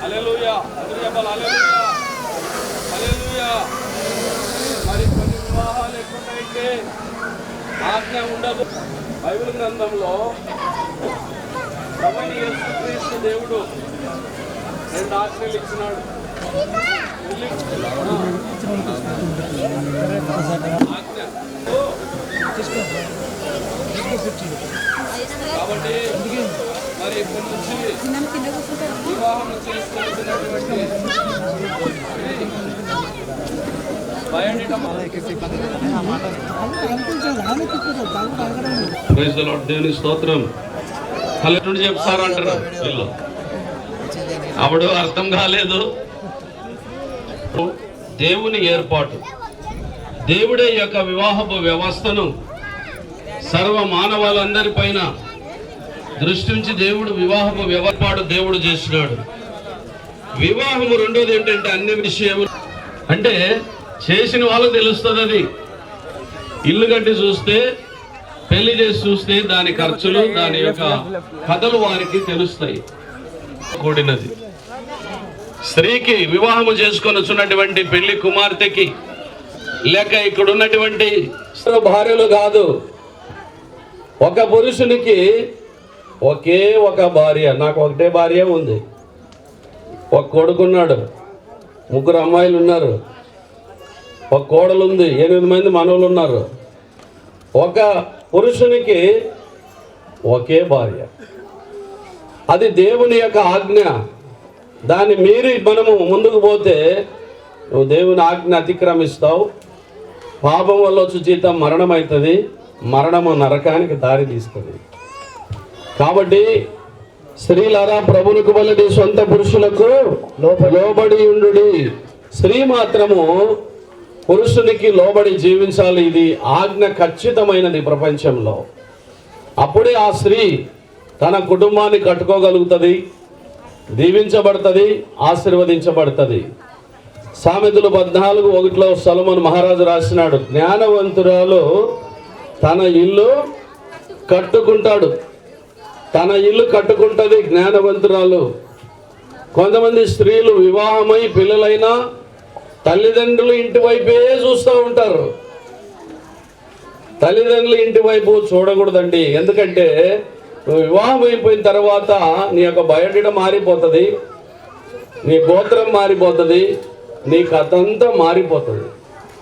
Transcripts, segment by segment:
హల్లెలూయా. అందరూ చెప్పాలి హల్లెలూయా, హల్లెలూయా. మరి కొన్ని వివాహాలు ఎట్లున్నాయంటే ఆజ్ఞ ఉండదు. బైబిల్ గ్రంథంలో ప్రభువైన యేసుక్రీస్తు దేవుడు 2 ఆజ్ఞలు ఇచ్చినాడు. కాబట్టి మరి ఇప్పటి నుంచి వివాహం చేసుకుంటున్నటువంటి దేవుని స్తోత్రం. హల్లెలూయా చెప్తారంటారు వీళ్ళు. అప్పుడు అర్థం కాలేదు. దేవుని ఏర్పాటు, దేవుడే యొక్క వివాహపు వ్యవస్థను సర్వ మానవాళ్ళందరి పైన దృష్టించి దేవుడు వివాహపు వ్యవహారం దేవుడు చేసినాడు. వివాహము రెండోది ఏంటంటే అన్ని విషయములు అంటే చేసిన వాళ్ళకి తెలుస్తుంది. అది ఇల్లు కట్టి చూస్తే, పెళ్లి చేసి చూస్తే దాని ఖర్చులు, దాని యొక్క కథలు వారికి తెలుస్తాయి. కూడినది స్త్రీకి వివాహము చేసుకొని వచ్చినటువంటి పెళ్లి కుమార్తెకి లేక ఇక్కడ ఉన్నటువంటి భార్యలు కాదు, ఒక పురుషునికి ఒకే ఒక భార్య. నాకు ఒకటే భార్య ఉంది. ఒక కొడుకున్నాడు, 3 అమ్మాయిలు ఉన్నారు, ఒక కోడలు ఉంది, 8 మంది మనవలు ఉన్నారు. ఒక పురుషునికి ఒకే భార్య. అది దేవుని యొక్క ఆజ్ఞ. దాన్ని మీరి మనము ముందుకు పోతే నువ్వు దేవుని ఆజ్ఞ అతిక్రమిస్తావు. పాపం వల్ల వచ్చి జీతం మరణం అవుతుంది. మరణము నరకానికి దారి తీస్తుంది. కాబట్టి స్త్రీలారా ప్రభువునకు వలె సొంత పురుషులకు లోబడి ఉండుడి. స్త్రీ మాత్రము పురుషునికి లోబడి జీవించాలి. ఇది ఆజ్ఞ ఖచ్చితమైనది ప్రపంచంలో. అప్పుడే ఆ స్త్రీ తన కుటుంబాన్ని కట్టుకోగలుగుతుంది, దీవించబడుతుంది, ఆశీర్వదించబడుతుంది. సామెతలు 14:1 సొలొమోను మహారాజు రాసినాడు, జ్ఞానవంతురాలు తన ఇల్లు కట్టుకుంటాడు. తన ఇల్లు కట్టుకుంటుంది జ్ఞానవంతురాలు. కొంతమంది స్త్రీలు వివాహమై పిల్లలైనా తల్లిదండ్రులు ఇంటి వైపే చూస్తూ ఉంటారు. తల్లిదండ్రులు ఇంటి వైపు చూడకూడదండి. ఎందుకంటే నువ్వు వివాహం అయిపోయిన తర్వాత నీ యొక్క బయోడేటా మారిపోతుంది, నీ గోత్రం మారిపోతుంది, నీ కథ అంతా మారిపోతుంది.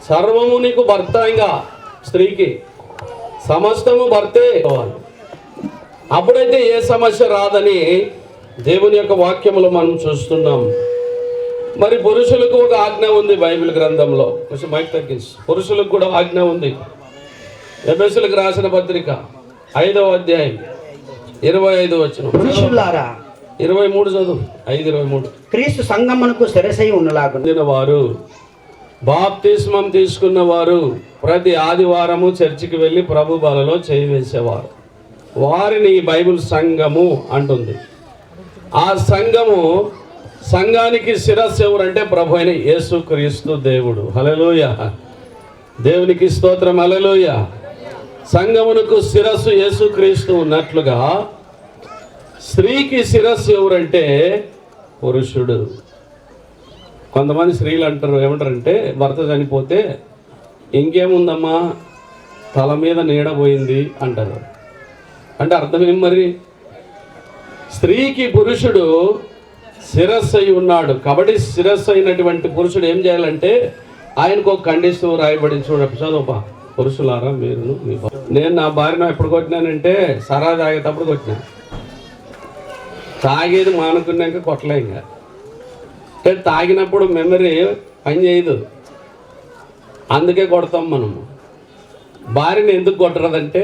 సర్వము నీకు భర్త. ఇంకా స్త్రీకి సమస్తము భర్తే. అప్పుడైతే ఏ సమస్య రాదని దేవుని యొక్క వాక్యములో మనం చూస్తున్నాం. మరి పురుషులకు ఒక ఆజ్ఞ ఉంది బైబిల్ గ్రంథంలో. కొంచెం మైక్ తగ్గించి. పురుషులకు కూడా ఆజ్ఞ ఉంది. ఎఫెసీయులకు రాసిన పత్రిక 5వ అధ్యాయం 25 వచనం. పురుషులారా 23 చదువు. 5:23. క్రీస్తు సంగమునకు శిరసై ఉన్నలాగున వారు బాప్తిస్మం తీసుకున్న వారు ప్రతి ఆదివారము చర్చికి వెళ్ళి ప్రభు బలలో చేయి వేసేవారు. వారిని బైబిల్ సంఘము అంటుంది. ఆ సంఘానికి శిరస్సు ఎవరంటే ప్రభు అయిన యేసుక్రీస్తు దేవుడు. హల్లెలూయా. దేవునికి స్తోత్రం. హల్లెలూయా. సంఘమునకు శిరస్సు యేసుక్రీస్తు ఉన్నట్లుగా స్త్రీకి శిరస్సు ఎవరంటే పురుషుడు. కొంతమంది స్త్రీలు అంటారు, ఏమంటారంటే భర్త చనిపోతే ఇంకేముందమ్మా తల మీద నీడ పోయింది అంటారు. అంటే అర్థం ఏం మరి? స్త్రీకి పురుషుడు శిరస్సు అయి ఉన్నాడు. కాబట్టి శిరస్సు అయినటువంటి పురుషుడు ఏం చేయాలంటే ఆయనకు ఒక కండిషన్ రాయబడి చదవపా. పురుషులారా మీరు నేను నా భార్యను ఎప్పుడు కొట్టినానంటే సరా తాగేటప్పుడు కొట్టినా. తాగేది మానుకున్నాక కొట్టలే. ఇంకా అంటే తాగినప్పుడు మెమరీ పని చేయదు, అందుకే కొడతాం మనము. భార్యను ఎందుకు కొట్టరదంటే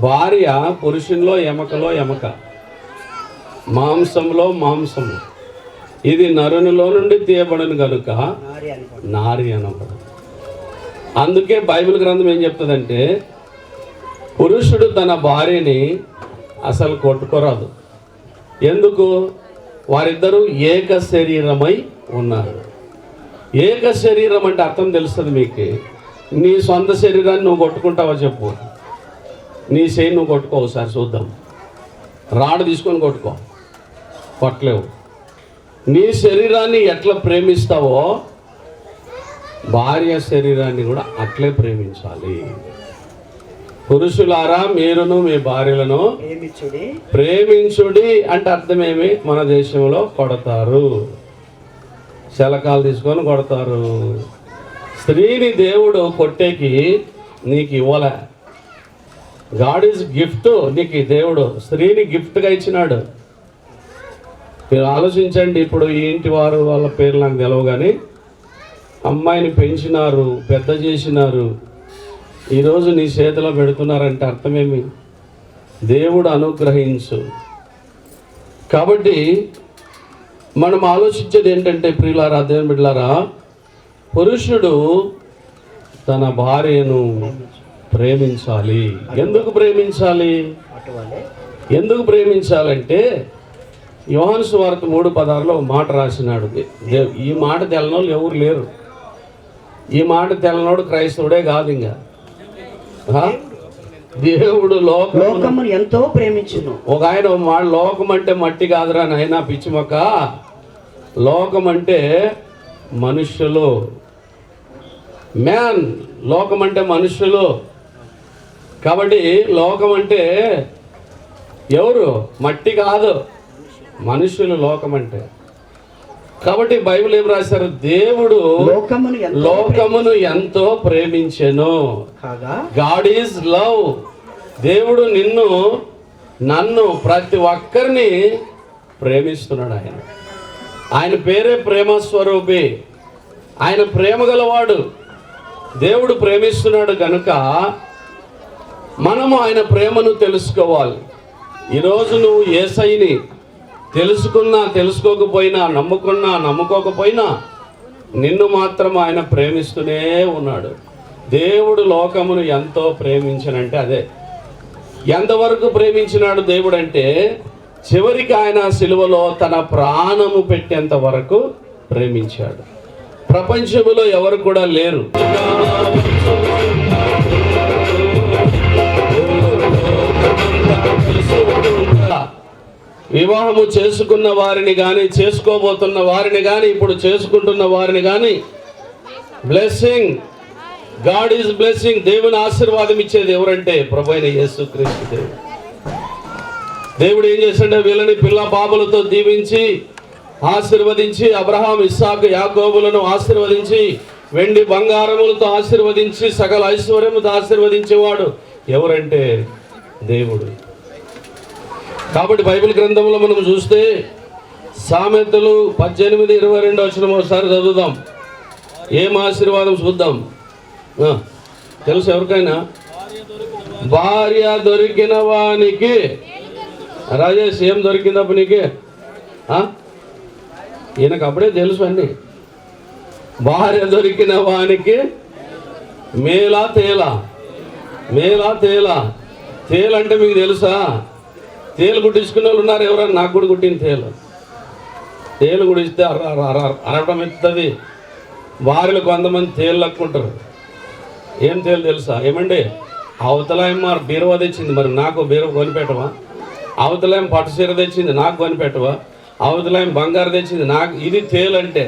భార్య పురుషుల్లో ఎమకలో ఎమక, మాంసంలో మాంసము. ఇది నరునిలో నుండి తీయబడను కనుక నారి అనబడు. అందుకే బైబిల్ గ్రంథం ఏం చెప్తుందంటే పురుషుడు తన భార్యని అసలు కొట్టుకోరాదు. ఎందుకు? వారిద్దరూ ఏక శరీరమై ఉన్నారు. ఏక శరీరం అంటే అర్థం తెలుస్తుంది మీకు. నీ సొంత శరీరాన్ని నువ్వు కొట్టుకుంటావా చెప్పు? నీ చేయి నువ్వు కొట్టుకో, ఒకసారి చూద్దాం. రాడు తీసుకొని కొట్టుకో, కొట్టలేవు. నీ శరీరాన్ని ఎట్లా ప్రేమిస్తావో భార్య శరీరాన్ని కూడా అట్లే ప్రేమించాలి. పురుషులారా మీరును మీ భార్యలను ప్రేమించుడి అంటే అర్థమేమి? మన దేశంలో కొడతారు, శలకాలు తీసుకొని కొడతారు. స్త్రీని దేవుడు కొట్టేకి నీకు ఇవ్వలే. God is gift. నీకు దేవుడు స్త్రీని గిఫ్ట్గా ఇచ్చినాడు. మీరు ఆలోచించండి. ఇప్పుడు ఈ ఇంటి వారు వాళ్ళ పేర్లు నాకు తెలవు, కానీ అమ్మాయిని పెంచినారు, పెద్ద చేసినారు, ఈరోజు నీ చేతిలో పెడుతున్నారంటే అర్థమేమి? దేవుడు అనుగ్రహించు. కాబట్టి మనం ఆలోచించేది ఏంటంటే ప్రియులారా, దేవుని బిడ్డలారా, పురుషుడు తన భార్యను ప్రేమించాలి. ఎందుకు ప్రేమించాలి? ఎందుకు ప్రేమించాలంటే యోహాను సువార్త 3:16 మాట రాసినాడు. ఈ మాట తెలనోళ్ళు ఎవరు లేరు. ఈ మాట తెలనోడు క్రైస్తవుడే కాదు. ఇంకా దేవుడు లోకమును ఎంతో ప్రేమించును. ఒక ఆయన లోకం అంటే మట్టి కాదురా నాయనా పిచ్చి మొక్క, లోకం అంటే మనుష్యులు. మ్యాన్, లోకం అంటే మనుష్యులు. కాబట్టి లోకం అంటే ఎవరు? మట్టి కాదు, మనుషులు లోకం అంటే. కాబట్టి బైబిల్ ఏం రాశారు? దేవుడు లోకమును ఎంతో ప్రేమించెను. God is love. దేవుడు నిన్ను, నన్ను, ప్రతి ఒక్కరిని ప్రేమిస్తున్నాడు. ఆయన పేరే ప్రేమ స్వరూపి. ఆయన ప్రేమ గలవాడు. దేవుడు ప్రేమిస్తున్నాడు కనుక మనము ఆయన ప్రేమను తెలుసుకోవాలి. ఈరోజు నువ్వు యేసయ్యని తెలుసుకున్నా తెలుసుకోకపోయినా, నమ్ముకున్నా నమ్ముకోకపోయినా, నిన్ను మాత్రం ఆయన ప్రేమిస్తూనే ఉన్నాడు. దేవుడు లోకమును ఎంతో ప్రేమించనంటే అదే. ఎంతవరకు ప్రేమించినాడు దేవుడు అంటే, చివరికి ఆయన సిలువలో తన ప్రాణము పెట్టేంత వరకు ప్రేమించాడు. ప్రపంచంలో ఎవరు కూడా లేరు. వివాహము చేసుకున్న వారిని కానీ, చేసుకోబోతున్న వారిని కానీ, ఇప్పుడు చేసుకుంటున్న వారిని కానీ బ్లెస్సింగ్, గాడ్ ఈజ్ బ్లెస్సింగ్. దేవుని ఆశీర్వాదం ఇచ్చేది ఎవరంటే ప్రభు అయిన యేసుక్రీస్తు దేవుడు. దేవుడు ఏం చేశాడంటే వీళ్ళని పిల్ల బాబులతో దీవించి ఆశీర్వదించి, అబ్రహాం, ఇస్సాకు, యాకోబులను ఆశీర్వదించి, వెండి బంగారములతో ఆశీర్వదించి, సకల ఐశ్వర్యముతో ఆశీర్వదించేవాడు ఎవరంటే దేవుడు. కాబట్టి బైబిల్ గ్రంథంలో మనం చూస్తే సామెతలు 18:22 ఒకసారి చదువుదాం. ఏం ఆశీర్వాదం చూద్దాం. తెలుసు ఎవరికైనా? భార్య దొరికిన వానికి. రాజేష్, ఏం దొరికిందప్పుడు నీకే? ఈయనకు అప్పుడే తెలుసు అన్ని. భార్య దొరికిన వానికి మేలా తేలా, మేలా తేలా. తేలంటే మీకు తెలుసా? తేలు కుట్టించుకునే వాళ్ళు ఉన్నారు ఎవరన్నా? నాకు కూడా కుట్టిన తేలు కుడిస్తే అరవడం ఎత్తుంది. భార్యలు కొంతమంది తేలు లక్కుంటారు. ఏం తేలు తెలుసా? ఏమండి, అవతల ఏమో బీరువా తెచ్చింది, మరి నాకు బీరువా కొనిపెట్టవా? అవతల ఏం పట్టు చీర తెచ్చింది, నాకు కొనిపెట్టవా? అవతల ఏం బంగారు తెచ్చింది, నాకు. ఇది తేలు అంటే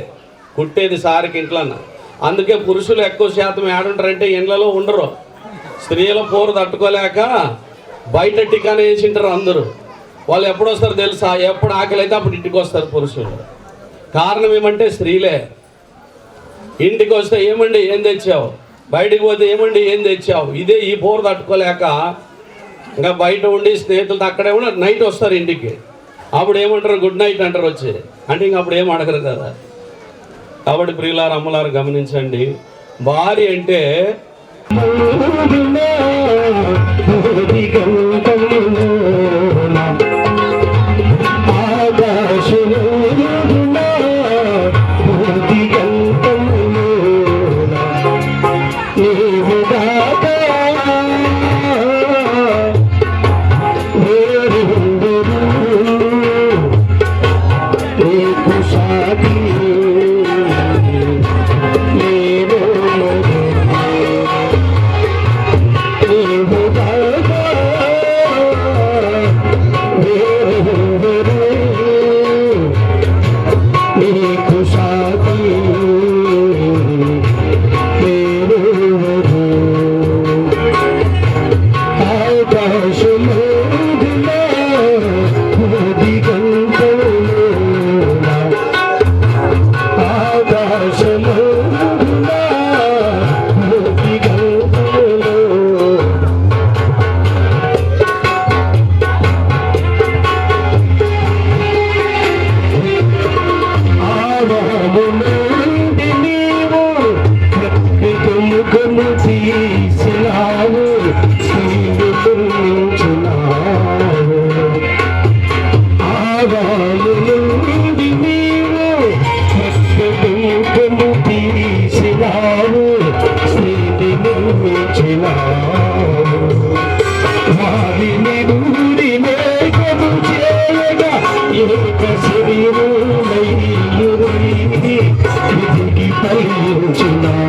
కుట్టేది సారికి ఇంట్లోన. అందుకే పురుషులు ఎక్కువ శాతం ఏడుంటారంటే ఇండ్లలో ఉండరు. స్త్రీల పోరు తట్టుకోలేక బయట టికాన వేసింటారు అందరూ. వాళ్ళు ఎప్పుడు వస్తారు తెలుసా? ఎప్పుడు ఆకలి అయితే అప్పుడు ఇంటికి వస్తారు పురుషులు. కారణం ఏమంటే స్త్రీలే. ఇంటికి వస్తే ఏమండి ఏం తెచ్చావు, బయటికి పోతే ఏమండి ఏం తెచ్చావు, ఇదే ఈ పోరు తట్టుకోలేక ఇంకా బయట ఉండి స్నేహితులతో అక్కడే ఉండి నైట్ వస్తారు ఇంటికి. అప్పుడు ఏమంటారు? గుడ్ నైట్ అంటారు వచ్చి. అంటే ఇంక అప్పుడు ఏం అడగరు కదా. కాబట్టి ప్రియులారు, అమ్మలారు గమనించండి. భార్య అంటే నుండి నీవు ముఖము తీసినావు, శ్రీనిధించినావు. ఆవాలు నుండి నీవు ముఖము తీసినావు, శ్రీనిధించినావు. వారిని దూరి మేఘము చేయగా ఏక శరీరులై తిరిగి ఫలించినావు.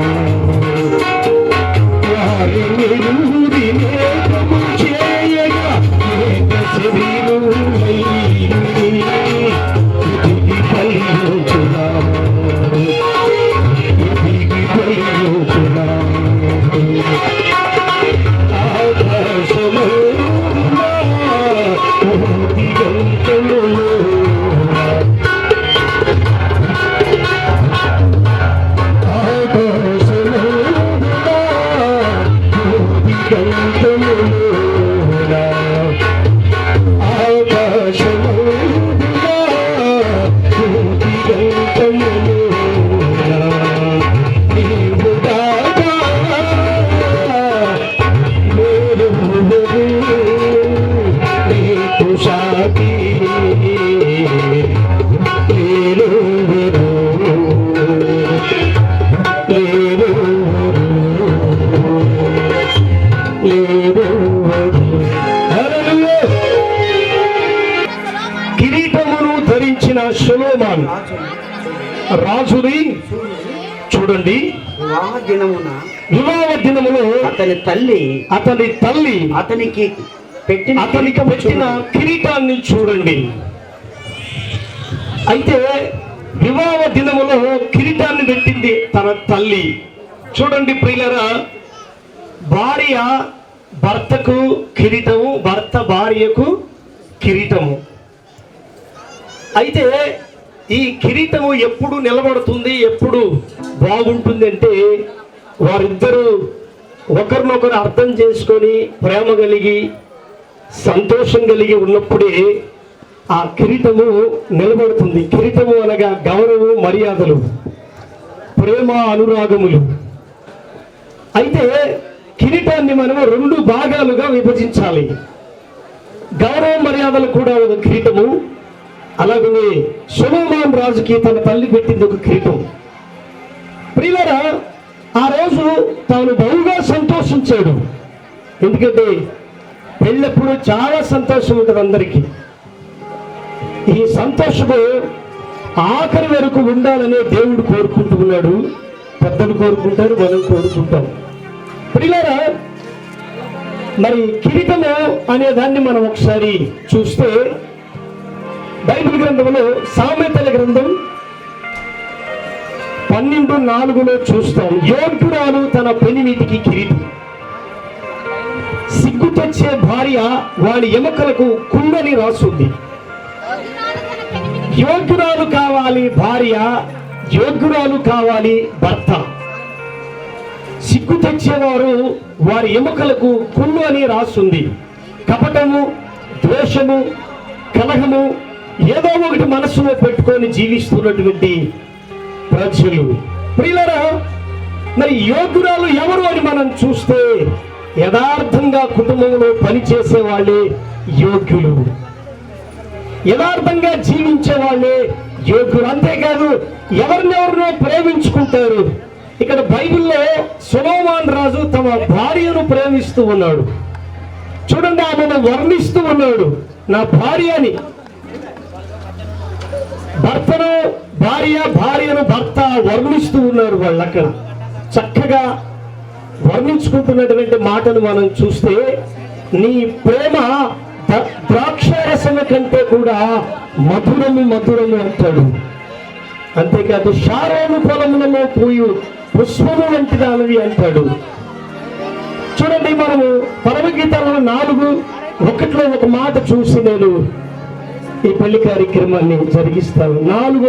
వారిని దూరి మేఘము చేయగా ఏక శరీరులై తిరిగి ఫలించినావు. తిరిగి ఫలించినావు. కిరీటమును ధరించిన సొలొమోను రాజుని చూడండి. వివాహ దినములో అతని తల్లి అతనికి పెట్టిన కిరీటాన్ని చూడండి. అయితే వివాహ దినములో కిరీటాన్ని పెట్టింది తన తల్లి. చూడండి ప్రియులారా, భార్య భర్తకు కిరీటము, భర్త భార్యకు కిరీటము. అయితే ఈ కిరీటము ఎప్పుడు నిలబడుతుంది, ఎప్పుడు బాగుంటుంది అంటే వారిద్దరూ ఒకరినొకరు అర్థం చేసుకొని ప్రేమ కలిగి సంతోషం కలిగి ఉన్నప్పుడే ఆ కిరీటము నిలబడుతుంది. కిరీటము అనగా గౌరవం, మర్యాదలు, ప్రేమ, అనురాగములు. అయితే కిరీటాన్ని మనం రెండు భాగాలుగా విభజించాలి. గౌరవ మర్యాదలు కూడా ఒక కిరీటము, అలాగనే సొలొమోను రాజుకి తన తల్లి పెట్టింది ఒక కిరీటం. ప్రియులారా, ఆ రోజు తాను బహుగా సంతోషించాడు. ఎందుకంటే పెళ్ళప్పుడు చాలా సంతోషం ఉంటుంది అందరికీ. ఈ సంతోషము ఆఖరి వరకు ఉండాలనే దేవుడు కోరుకుంటూ ఉన్నాడు. పెద్దలు కోరుకుంటారు, మనం కోరుకుంటాం. ప్రియులారా, మరి కిరీటము అనే దాన్ని మనం ఒకసారి చూస్తే బైబిల్ గ్రంథంలో సామెతల గ్రంథం 12:4 చూస్తాం. యోగ్యురాలు తన పెనిమిటికి కిరీటం, సిగ్గు తెచ్చే భార్య వాడి ఎముకలకు కుండని రాసుంది. యోగ్యురాలు కావాలి భార్య, యోగ్యురాలు కావాలి భర్త. సిగ్గు తెచ్చేవారు వారి ఎముకలకు కుండు అని రాస్తుంది. కపటము, ద్వేషము, కలహము ఏదో ఒకటి మనసులో పెట్టుకొని జీవిస్తున్నటువంటి ప్రజలు. ప్రియులారా, మరి యోగ్యురాలు ఎవరు అని మనం చూస్తే యథార్థంగా కుటుంబంలో పనిచేసే వాళ్ళే యోగ్యులు, యథార్థంగా జీవించే వాళ్ళే యోగ్యులు. అంతేకాదు ఎవరినెవరినో ప్రేమించుకుంటారు. ఇక్కడ బైబిల్లో సొలొమోను రాజు తమ భార్యను ప్రేమిస్తూ ఉన్నాడు. చూడండి, ఆమెను వర్ణిస్తూ ఉన్నాడు. నా భార్య అని. భర్తను భార్య, భార్యను భర్త వర్ణిస్తూ ఉన్నారు. వాళ్ళు అక్కడ చక్కగా వర్ణించుకుంటున్నటువంటి మాటను మనం చూస్తే, నీ ప్రేమ ద్రాక్షారసము కంటే కూడా మధురము మధురము అంటాడు. అంతేకాదు షారోను పొలములలో పూయు పుష్పము వంటి దానివి అంటాడు. చూడండి, మనము పరమగీతాలలో 4:1 ఒక మాట చూసి నేను ఈ పెళ్లి కార్యక్రమాన్ని జరిగిస్తాను. 4వ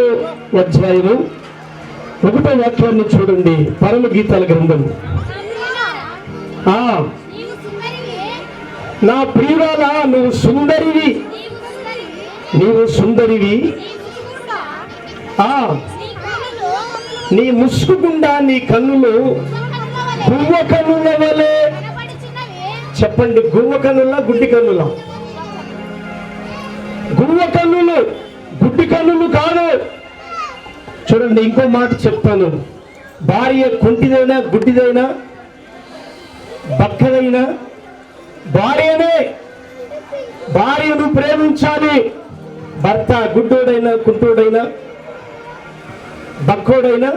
అధ్యాయము 1వ వాక్యాన్ని చూడండి. పరమగీతాల గ్రంథం. నా ప్రియురాలా, నువ్వు సుందరివి, నీవు సుందరివి. నీ ముసుగు గుండా నీ కన్నులు గువ్వ కన్నుల వలె. చెప్పండి, గువ్వ కన్నులా గుడ్డి కన్నులా? గువ్వ కన్నులు, గుడ్డి కన్నులు కాదు. చూడండి, ఇంకో మాట చెప్తాను. భార్య కుంటిదైనా గుడ్డిదైనా బక్కదైనా భార్యనే. భార్యను ప్రేమించాలి. భర్త గుడ్డోడైనా కుంటోడైనా బక్కోడైనా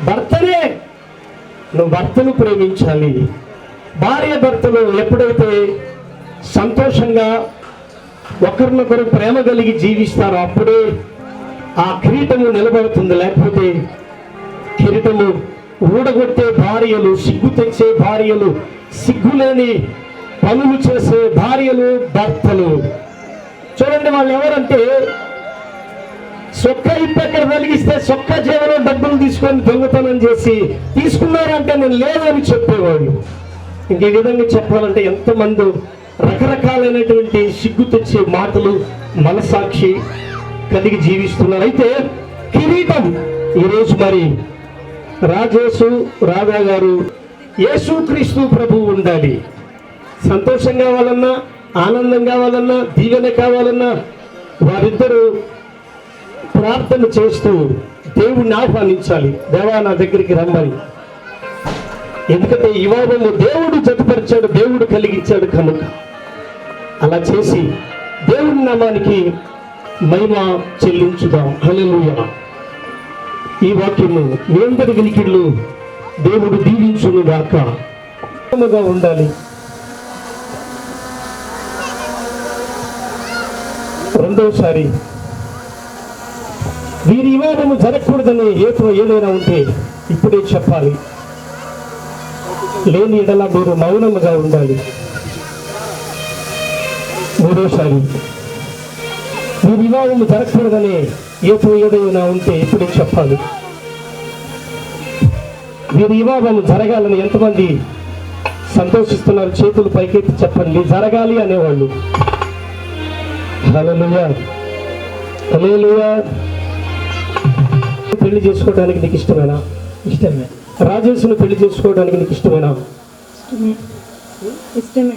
భర్తనే. నువ్వు భర్తను ప్రేమించాలి. భార్య భర్తలు ఎప్పుడైతే సంతోషంగా ఒకరినొకరు ప్రేమ కలిగి జీవిస్తారో అప్పుడే ఆ కిరీటము నిలబడుతుంది. లేకపోతే కిరీటము ఊడగొట్టే భార్యలు, సిగ్గు తెచ్చే భార్యలు, సిగ్గులేని పనులు చేసే భార్యలు, భర్తలు. చూడండి, వాళ్ళు ఎవరంటే సొక్క ఇప్పక్కడ వెలిగిస్తే సొక్క చేవలో డబ్బులు తీసుకొని దొంగతనం చేసి తీసుకున్నారంటే నేను లేదని చెప్పేవాళ్ళు. ఇంకే విధంగా చెప్పాలంటే ఎంతమంది రకరకాలైనటువంటి సిగ్గు తెచ్చే మాటలు మనసాక్షి కలిగి జీవిస్తున్నారు. అయితే కిరీటం ఈరోజు మరి రాజేషు రాధా గారు యేసుక్రీస్తు ప్రభువు ఉండాలి. సంతోషం కావాలన్నా, ఆనందం కావాలన్నా, దీవెన కావాలన్నా వారిద్దరూ ప్రార్థన చేస్తూ దేవుణ్ణి ఆహ్వానించాలి. దేవా నా దగ్గరికి రమ్మని. ఎందుకంటే ఈ వివాహము దేవుడు జతపరిచాడు, దేవుడు కలిగించాడు కనుక అలా చేసి దేవుని నామానికి మహిమ చెల్లించుదాం. హల్లెలూయా. ఈ వాక్యము మీ అందరి వినికిళ్ళు దేవుడు దీవించును గాక. ఉండాలి. రెండోసారి వీరి వివాహము జరగకూడదని ఏదైనా ఉంటే ఇప్పుడే చెప్పాలి. లేని ఎడల మీరు మౌనముగా ఉండాలి. మూడోసారి వీరి వివాహము జరగకూడదని ఏదైనా ఉంటే ఇప్పుడే చెప్పాలి. వీరి వివాహం జరగాలని ఎంతమంది సంతోషిస్తున్నారు? చేతులు పైకెత్తి చెప్పండి. జరగాలి అనేవాళ్ళు. హల్లెలూయా, హల్లెలూయా. పెళ్లి చేసుకోవడానికి నీకు ఇష్టమేనా? ఇష్టమే. రాజేష్ను పెళ్లి చేసుకోవడానికి నీకు ఇష్టమేనా? ఇష్టమే.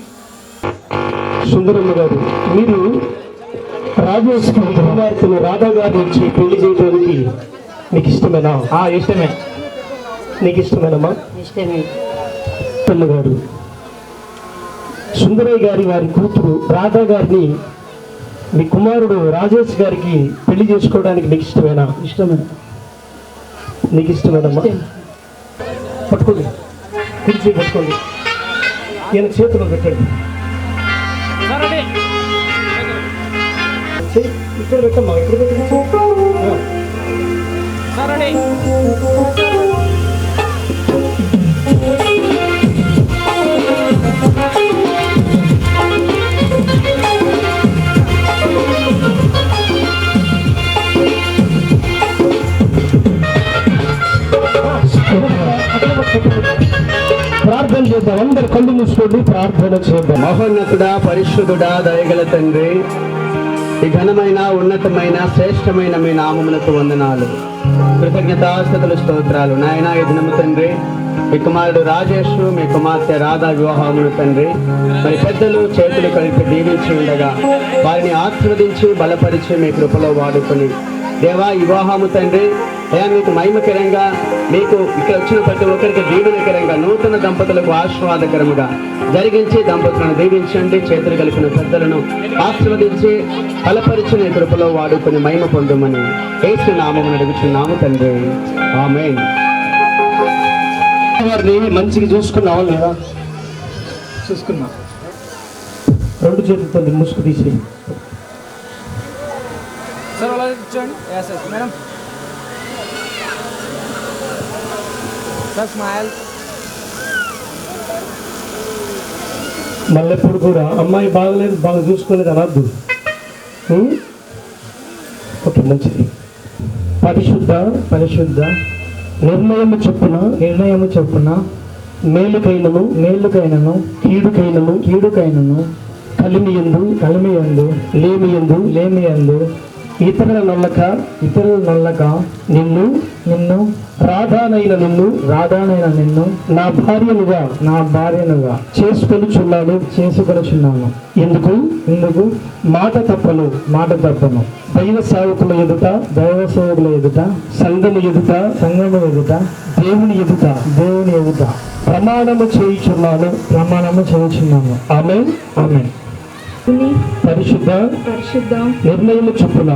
సుందరమ్మ గారు, మీరు రాజేష్ కుమార్తెను రాధా గారి నుంచి పెళ్లి చేయడానికి మీకు ఇష్టమేనా? ఇష్టమే. నీకు ఇష్టమేనమ్మా? ఇష్టమే. తల్లి గారు, సుందరయ్య గారి వారి కూతురు రాధా గారిని మీ కుమారుడు రాజేష్ గారికి పెళ్లి చేసుకోవడానికి మీకు ఇష్టమేనా? ఇష్టమే. నీకు ఇష్టమేనమ్మా? పట్టుకోండి, కుర్చీ పట్టుకోండి, ఈయన చేతులు పెట్టండి. ఇక్కడ పెట్టమ్మా, ఇక్కడ పెట్టమ్మా. ప్రార్థన చేద్దాం. అందరు కళ్ళు మూసుకోండి, ప్రార్థన చేద్దాం. మహోన్నతుడా, పరిశుద్ధుడా, దయగల తండ్రి, ఈ ఘనమైన, ఉన్నతమైన, శ్రేష్టమైన మీ నామములకు వందనాలు, కృతజ్ఞతాస్తుతులు, స్తోత్రాలు. నాయన ఈ దినము తండ్రి, మీ కుమారుడు రాజేష్, మీ కుమార్తె రాధా వివాహమును తండ్రి మరి పెద్దలు చేతులు కలిపి దీవించి ఉండగా వారిని ఆశీర్వదించి బలపరిచి మీ కృపలో వాడుకొని దేవా వివాహము తండ్రి అయ్యా మీకు మహిమకరంగా, మీకు ఇక్కడ వచ్చిన ప్రతి ఒక్కరికి దీవెనకరంగా, నూతన దంపతులకు ఆశీర్వాదకరముగా జరిగించి దంపతులను దీవించండి. చేతులు కలిపిన పెద్దలను ఆశీర్వదించి బలపరిచి నీ కృపలో వాడుకొని మహిమ పొందమని యేసు నామమున అడుగుచున్నాము తండ్రి, ఆమేన్. వారిని మంచిగా చూసుకున్నావా లేదా? చూసుకున్నా. రెండు చేతులతో ముసుగు తీసి మేడం స్మైల్. మళ్ళెప్పుడు కూడా అమ్మాయి బాగలేదు, బాగా చూసుకోలేదు అనద్దు. ఓకే, మంచిది. పరిశుద్ధ నిర్ణయము చొప్పున మేలుకైనను కీడుకైనను కలిమియందు లేమియందు ఇతరుల నొల్లక నిన్ను రాధానైన నిన్ను నా భార్యనుగా చేసుకొనుచున్నాను. ఎందుకు మాట తప్పను దైవ సేవకుల ఎదుట సంఘము ఎదుట దేవుని ఎదుట ప్రమాణము చేయుచున్నాను. ఆమేన్. పరిశుద్ధ నిర్ణయం చొప్పున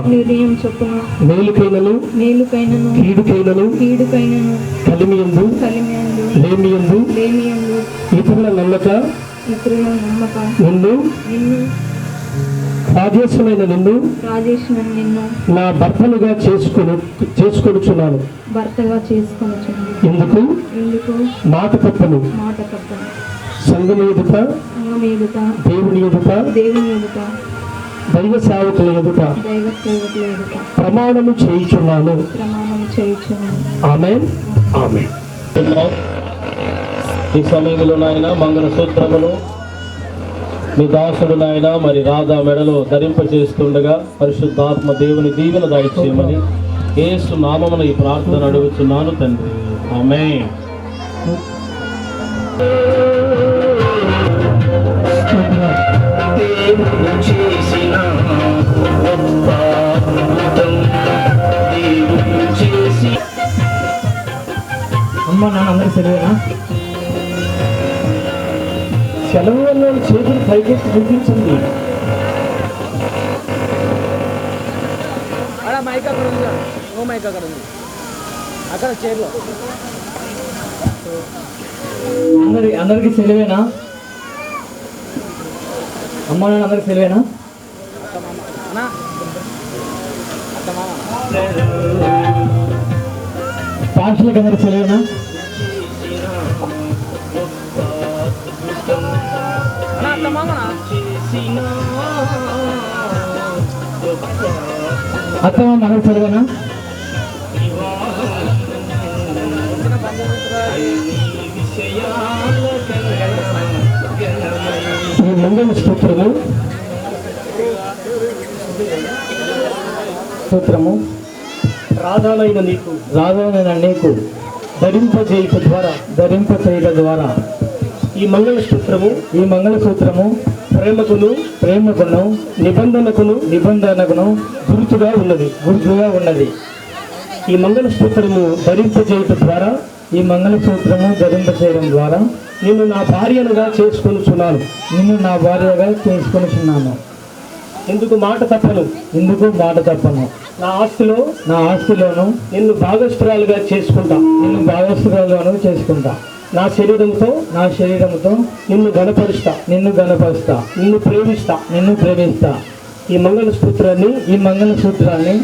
మేలుకైనను కీడుకైనను కలిమియందు ఇతరుల నమ్మక నిన్ను రాజేశ్వరైన నిన్ను నా భర్తలుగా చేసుకొనుచున్నాను. ఎందుకు మాట తప్పను సంఘం ఎదుట దేవుని ఎదుట దైవ సేవకుల ఎదుట ప్రమాణము చేయుచున్నాను. ఆమేన్. ఈ సమయంలో నాయన మంగళ సూత్రములు మీ దాసుడు నాయన మరి రాధా మెడలో ధరింపచేస్తుండగా పరిశుద్ధాత్మ దేవుని దీవెన దయచేయమని యేసు నామమున ఈ ప్రార్థన అడుగుచున్నాను తండ్రి. ఆమేన్. అమ్మ నాన్న అందరూ సెలవేనా? సెలవు వల్ల చేతులు పైకెత్తి గుర్తించండి. అందరికి సెలవేనా? అమ్మ నాన్న అందరికి సెలవేనా? పాఠశాలకు అందరికి సెలవేనా? అత్తమ్మ మనకు సెలవేనా? ఈ మంగళ స్తోత్రము రాధానైన నీకు ధరింపచేయుట ద్వారా ఈ మంగళ సూత్రము ప్రేమకును నిబంధనకును గుర్తుగా ఉన్నది. ఈ మంగళ సూత్రము ధరింపచేయడం ద్వారా నిన్ను నా భార్యగా చేసుకొనుచున్నాను. ఎందుకు మాట తప్పను నా ఆస్తిలోను నిన్ను భాగస్థురాలుగా చేసుకుంటా. నా శరీరంతో నిన్ను గణపరుస్తా. నిన్ను ప్రేమిస్తా. ఈ మంగళ సూత్రాన్ని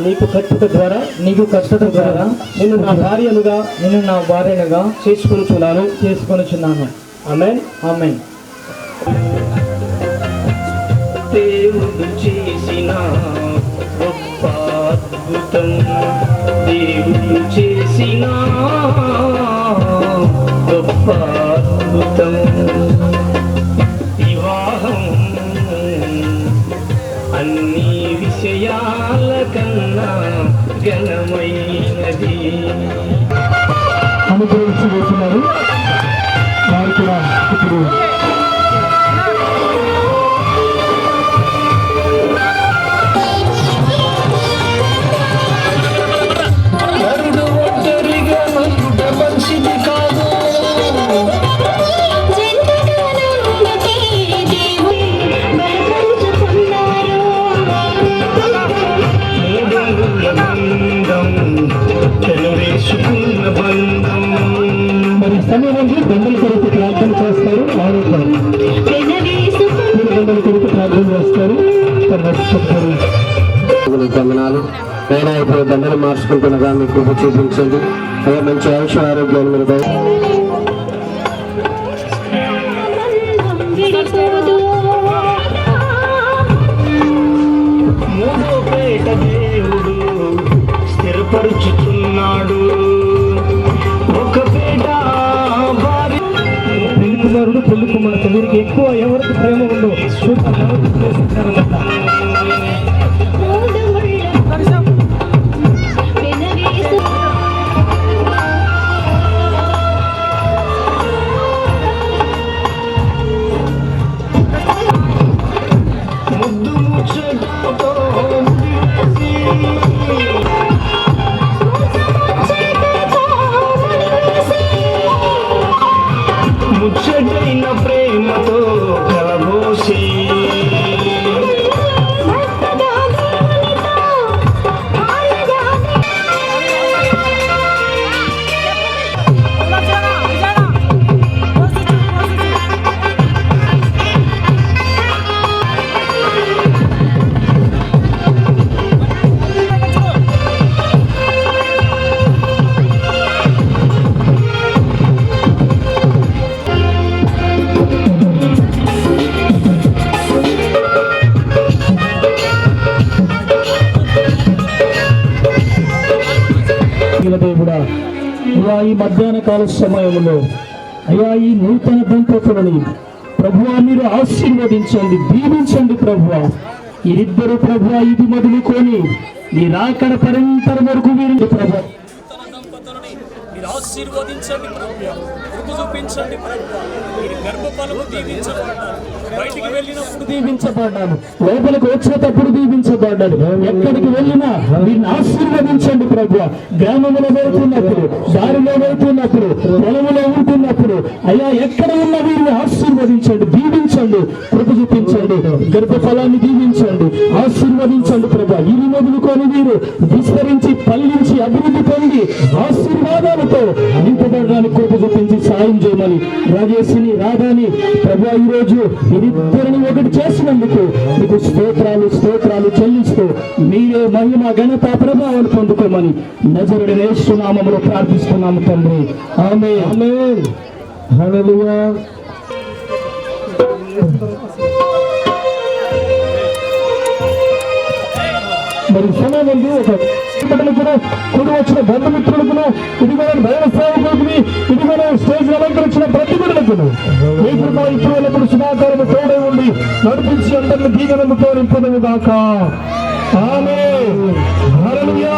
నీకు కట్టుట ద్వారా నిన్ను నా భార్యనుగా చేసుకొనుచున్నాను. ఆమేన్. దేవుడు చేసిన గొప్ప అద్భుతం, దేవుడు చేసిన గొప్ప అద్భుతం, వివాహం అన్ని విషయాల కన్నా ఘనమైనది. అనుగ్రహించి వేస్తున్నారు వారు కూడా ఇప్పుడు సమయానికి దండల కొరకు ప్రార్థన చేస్తారు. దండల కొరకు ప్రార్థన చేస్తారు. వందనాలు అయినా ఇప్పుడు దండలు మార్చుకుంటున్నగా మీ కృప చూపించండి. అదే మంచి ఆయుష ఆరోగ్యాలు మీరు దేవుడు స్థిరపరుచుతున్నాడు. ఒక పేట పెళ్లి కుమారుడు పెళ్లి కుమార్తె వీరికి ఎక్కువ ఎవరికి ప్రేమ ఉందో చూస్తారన్నమాట. కలిగిన దేవుడా, అయ్యా ఈ మధ్యాహ్న కాల సమయంలో అయ్యా ఈ నూతన దంపతులని ప్రభువా మీరు ఆశీర్వదించండి, దీవించండి ప్రభువా. వీరిద్దరు ప్రభువా ఇది మొదలుకొని నీ రాకడ పరంపర వరకు వీరు ప్రభువా మీరు ఆశీర్వదించండి ప్రభువా, కృప చూపించండి ప్రభువా. మీరు గర్భఫలము దీవించబడ్డారు, బయటికి వెళ్ళినప్పుడు దీవించబడ్డాను, లోపలికి వచ్చేటప్పుడు దీవించబడ్డాడు. ఎక్కడికి వెళ్ళినా వీరిని ఆశీర్వదించండి ప్రభువా. గ్రామంలో వెళ్తున్నప్పుడు, దారిలో వెళ్తున్నప్పుడు, పొలంలో ఉంటున్నప్పుడు అయ్యా ఎక్కడ ఉన్న వీరిని ఆశీర్వదించండి, దీవించండి, కృప చూపించండి, గర్భఫలాన్ని దీవించండి, ఆశీర్వదించండి ప్రభువా. ఇవి మొదలుకొని వీరు విస్తరించి పల్లించి అభివృద్ధి పొంది ఆశీర్వాదాలతో నింపబడడానికి కృప చూపించి సాయం చేయమని రాజేశ్వరి రాధాని ప్రభువా ఈరోజు వీరిద్దరిని ఒకటి చేసినందుకు మీకు స్తోత్రాలు స్తోత్రాలు చెల్లిస్తూ మీరే మహిమ ఘనత ప్రభావాలు పొందుకోమని నజరుడైన యేసు నామములో ప్రార్థిస్తున్నాము తండ్రి, ఆమేన్. ఆమేన్. హల్లెలూయా. మరి సమయంలో ఒక బిడ్డలకు కూడి వచ్చిన బంధుమిత్రులకు, ఇదిగో దైవ సేవకులకి, ఇదిగో స్టేజ్ అలంకరించిన ప్రతి బిడ్డలకు మీ కృప ఇప్పుడు శుభాకారము తోడే ఉండి నడిపించి అందరిని దీవెనలతో నింపదము గాక. ఆమేన్. హల్లెలూయా.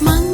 మంగళ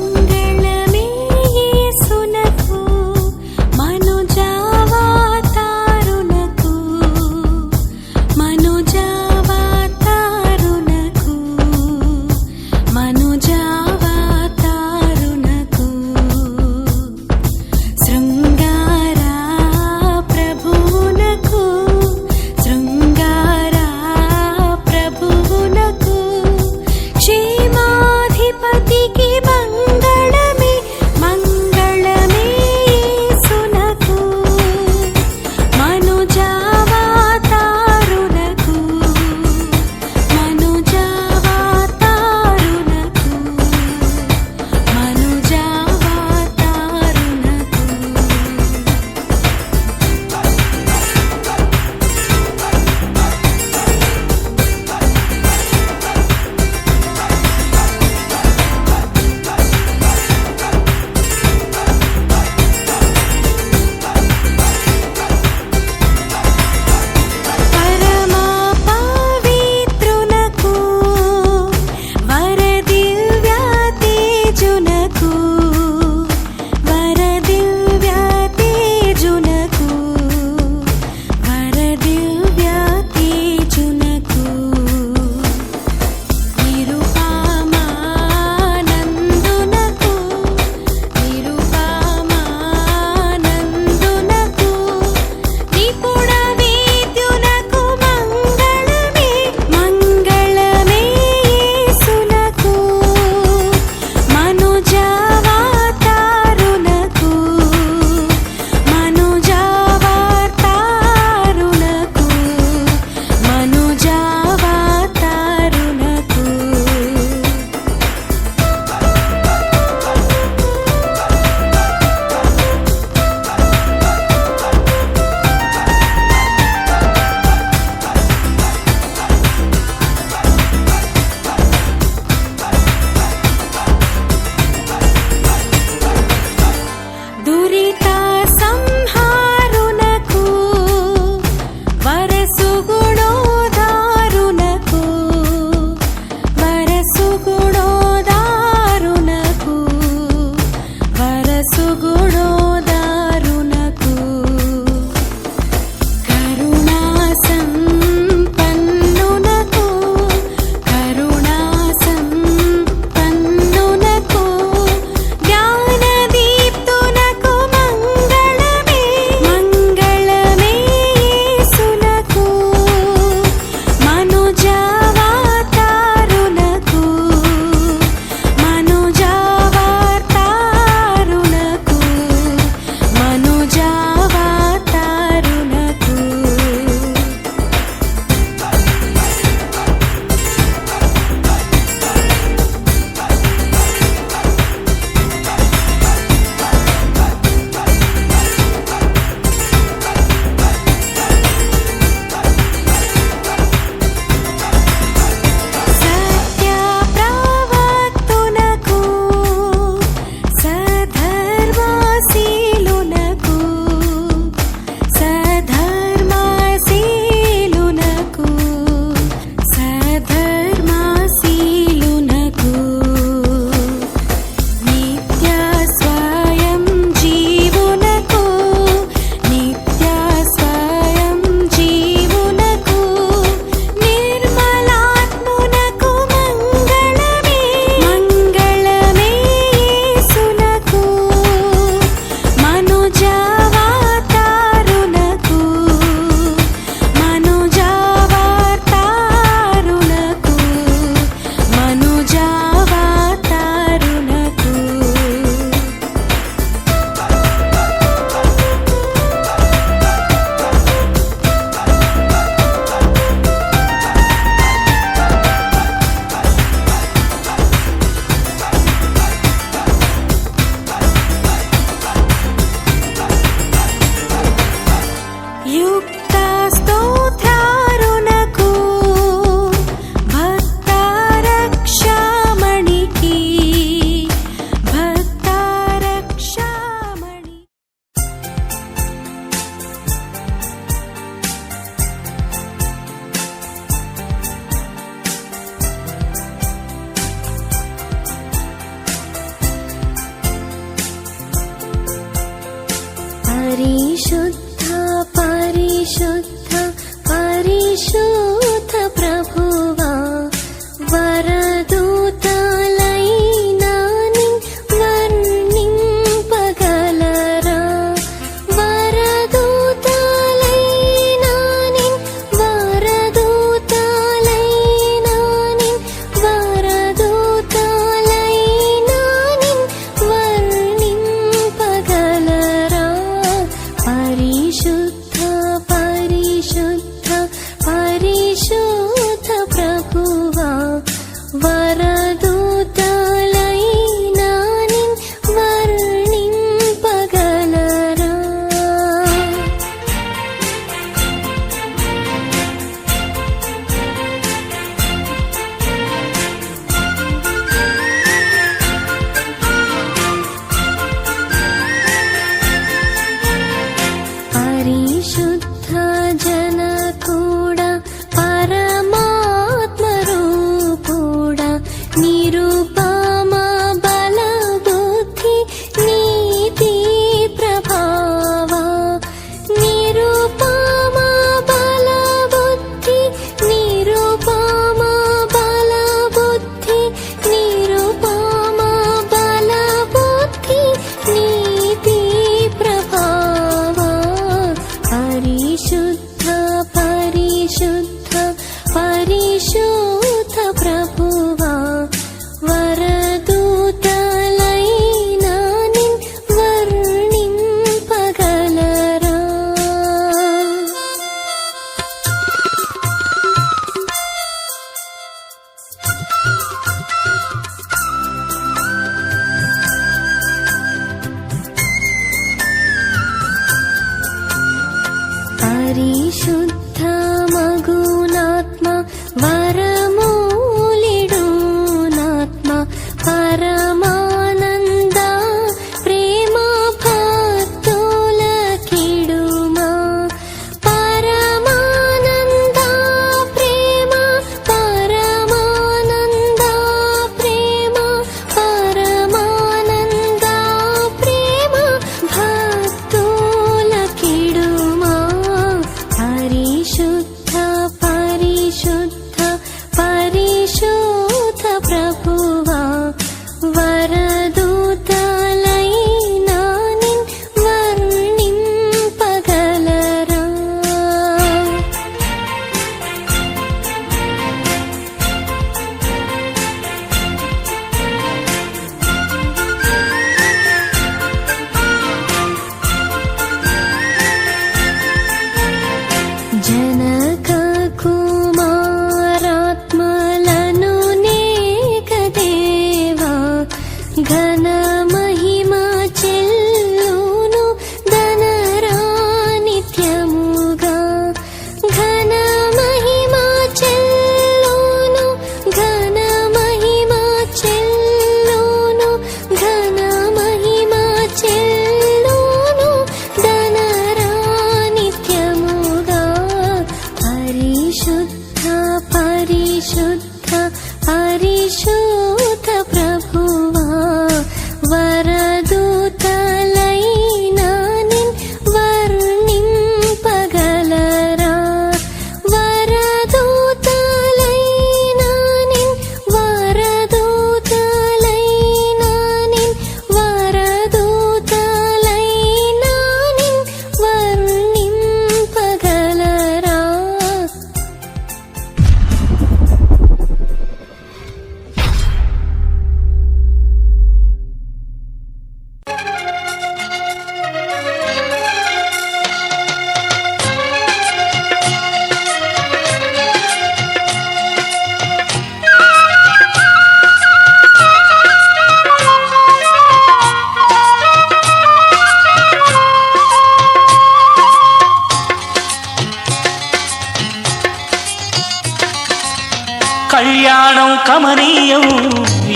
కళ్యాణం కమనీయం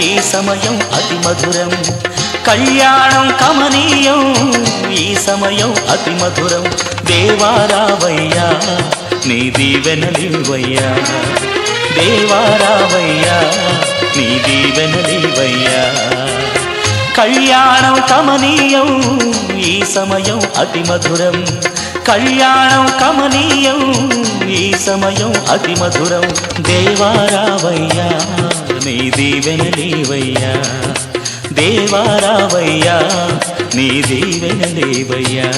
ఈ సమయం అతి మధురం, కళ్యాణం కమనీయం ఈ సమయం అతి మధురం. దేవారావయ్యా నీ దీవెనలివయ్యా, దేవారావయ్యా నీ దీవెనలివయ్యా. కళ్యాణం కమనీయం ఈ సమయం అతి మధురం, కళ్యాణం కమనీయం ఈ సమయం అతి మధురం. దేవారావయ్యా నీ దీవెనలివయ్యా, దేవారావయ్యా నీ దీవెనలివయ్యా.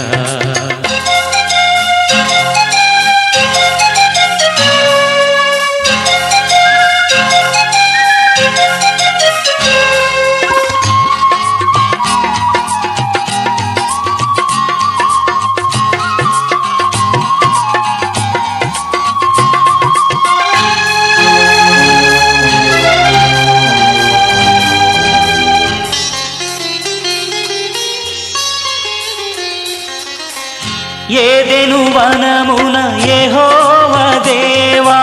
ఏదెను వనమున యెహోవా దేవా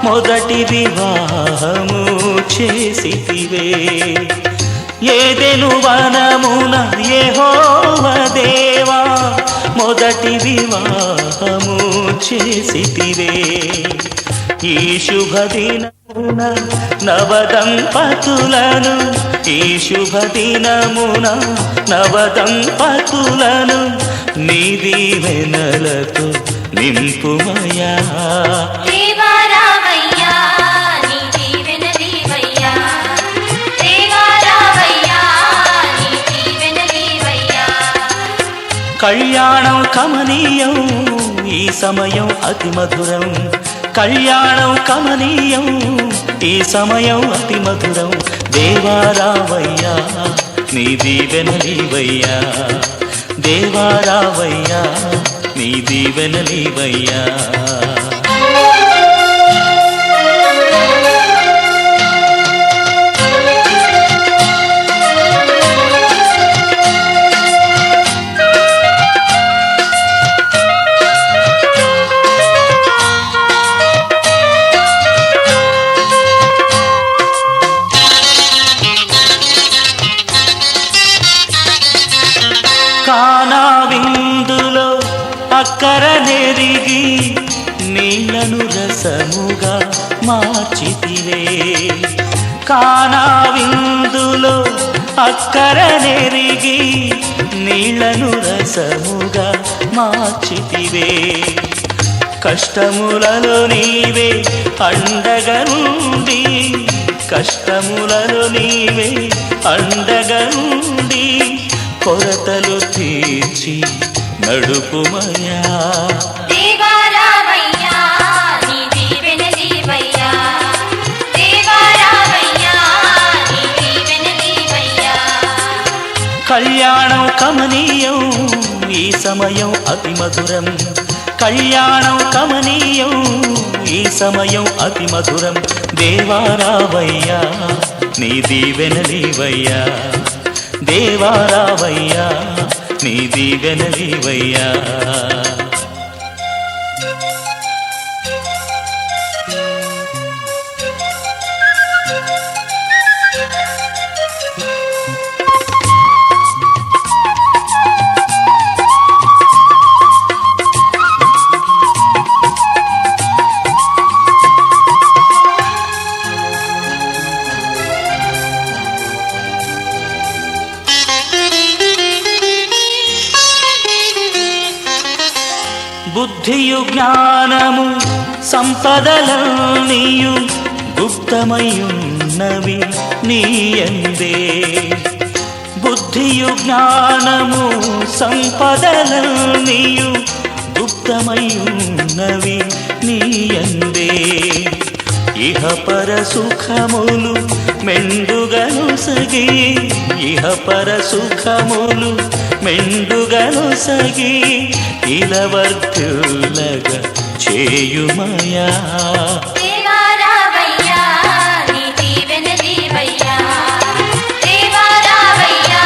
మొదటి వివాహము చేసితివే, ఏదెను వనమున యెహోవా దేవా మొదటి వివాహము చేసితివే. ఈ శుభదినమున నవదంపతులను, ఈ శుభదినమున నవదంపతులను నీ దీవెనలతో నింపుమయా. దేవారావయ్యా నీ దీవెనలివయ్యా, దేవారావయ్యా నీ దీవెనలివయ్యా. కళ్యాణం కమనీయం ఈ సమయం అతి మధురం, కళ్యాణం కమనీయం ఈ సమయం అతి మధురం. దేవారావయ్యా నీ దీవెనలివయ్యా, దేవారావయ్యా నీ దీవెనలివయ్యా. కానా విందులో అక్కర నెరిగి నీళ్లను రసముగా మార్చితివే, కానా విందులో అక్కర నెరిగి నీళ్లను రసముగా మార్చితివే. కష్టములలో నీవే అండగా నుండి, కష్టములలో నీవే అండగా నుండి కొరతలు తీర్చి నడుపుమయా. దేవారావయ్యా నీ దీవెనలివయ్యా, దేవారావయ్యా నీ దీవెనలివయ్యా. కళ్యాణం కమనీయం ఈ సమయం అతి మధురం, కళ్యాణం కమనీయం ఈ సమయం అతి మధురం. దేవారావయ్యా నీ దీవెనలివయ్యా, దేవారావయ్యా నీ దీవెనలివయ్యా. బుద్ధియు జ్ఞానము సంపదలన్నీయు గుప్తమయున్నవి నీయందే, బుద్ధియు జ్ఞానము సంపదలన్నీయు గుప్తమయున్నవి నీయందే. ఇహ పర సుఖములు మెండుగను సగి, ఇహ పర సుఖములు మెండుగను సగి ఇలవర్తులగా చేయుమయా. దేవారావయ్యా నీ దీవెనలివయ్యా, దేవారావయ్యా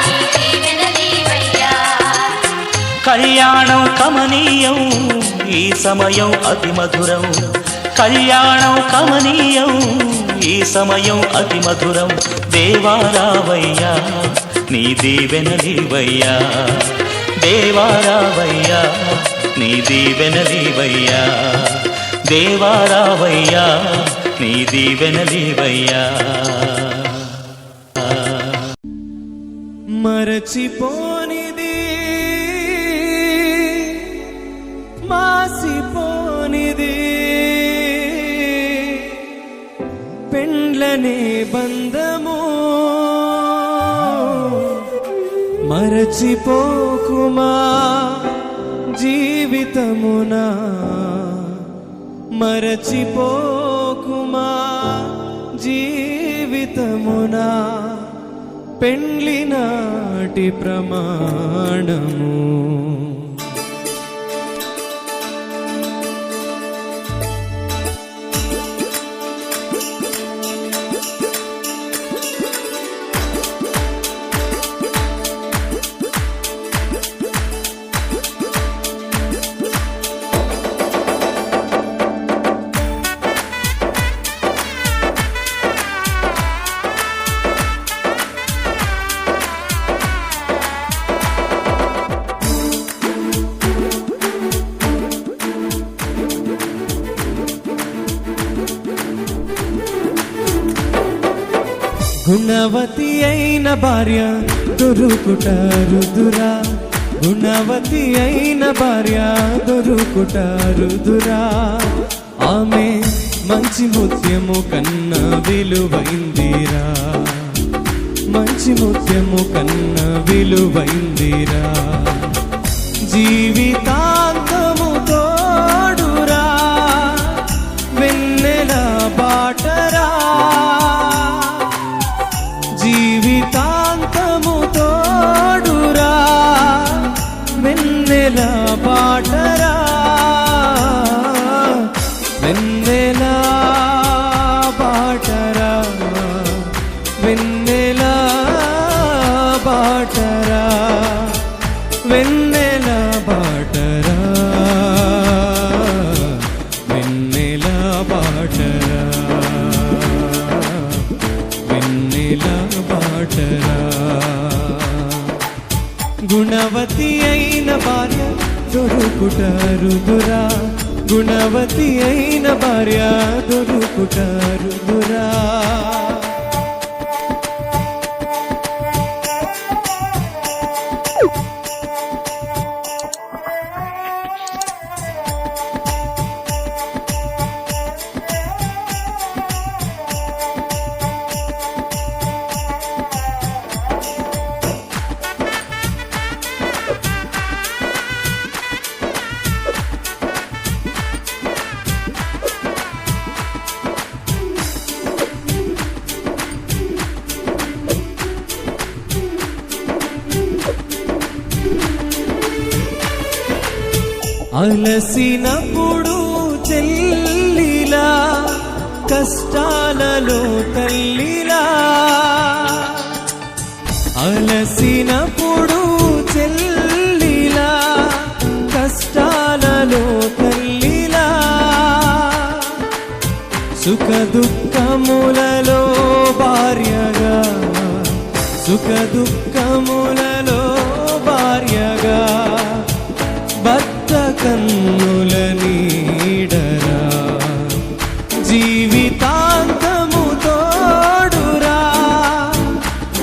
నీ దీవెనలివయ్యా. కళ్యాణం కమనీయం ఈ సమయం అతి మధురం, కళ్యాణం కమనీయం, ఈ సమయం అతి మధురం. దేవారావయ్యా నీ దీవెనలివయ్యా, దేవారావయ్యా నీ దీవెనలివయ్యా, దేవారావయ్యా నీ దీవెనలివయ్యా. మరచిపోనిది మాసిపోనిది పెండ్లనే బంధము, మరచిపోకుమా జీవితమునా, మరచిపోకుమా జీవితమునా పెండ్లి నాటి ప్రమాణము. గుణవతి అయిన భార్య దొరుకుట రుదురా, గుణవతి అయిన భార్య దొరుకుట రుదురా. ఆమె మంచి ముత్యము కన్నా విలువైందిరా, మంచి ముత్యము కన్నా విలువైందిరా. జీవితాంతము తోడురా, వెన్నెల బాటరా, జీవితాంతము తోడురా, వెన్నెల బాటరా, వెన్నెల బాటరా, వెన్నెల బాటరా, వెన్నెల బాటరా, వెన్నెల బాటరా, వెన్నెల బాటరా. గుణవతి అయిన భార్య దొరుకుట రుదురా, గుణవతి అయిన భార్య దొరుకుట రుదురా. అలసినప్పుడు చెల్లిలా, కష్టాలలో తల్లిలా, అలసినప్పుడు చెల్లిలా, కష్టాలలో తల్లిలా, సుఖ దుఃఖములలో భార్యగా, సుఖ దుఃఖములలో భార్యగా, భర్త కన్నుల నీడరా, జీవితాంతము తోడురా,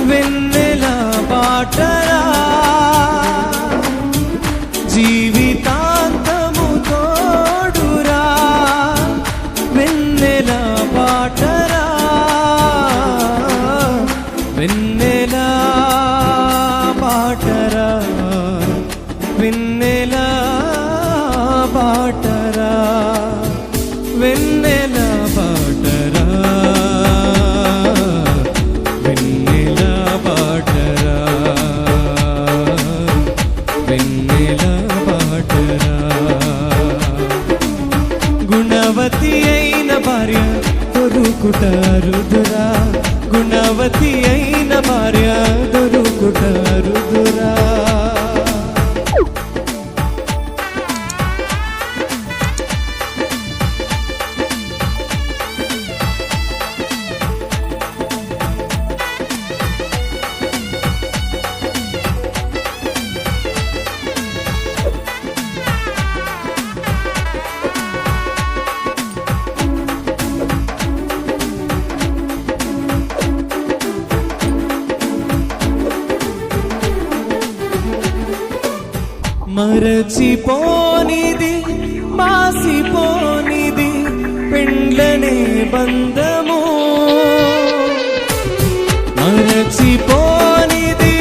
వెన్నెల బాటరా, జీవితాంతము తోడురా, వెన్నెల బాటరా, వెన్నెల బాటరా, వెన్నెల బాటరా, వెన్నెల బాటరా, వెన్నెల బాటరా, వెన్నెల బాటరా. గుణవతి అయిన భార్య దొరుకుట రుదురా, గుణవతి అయిన భార్య దొరుకుట రుదురా. మరచిపోనిది మాసిపోనిది పెండ్లనే బంధము, మరచిపోనిది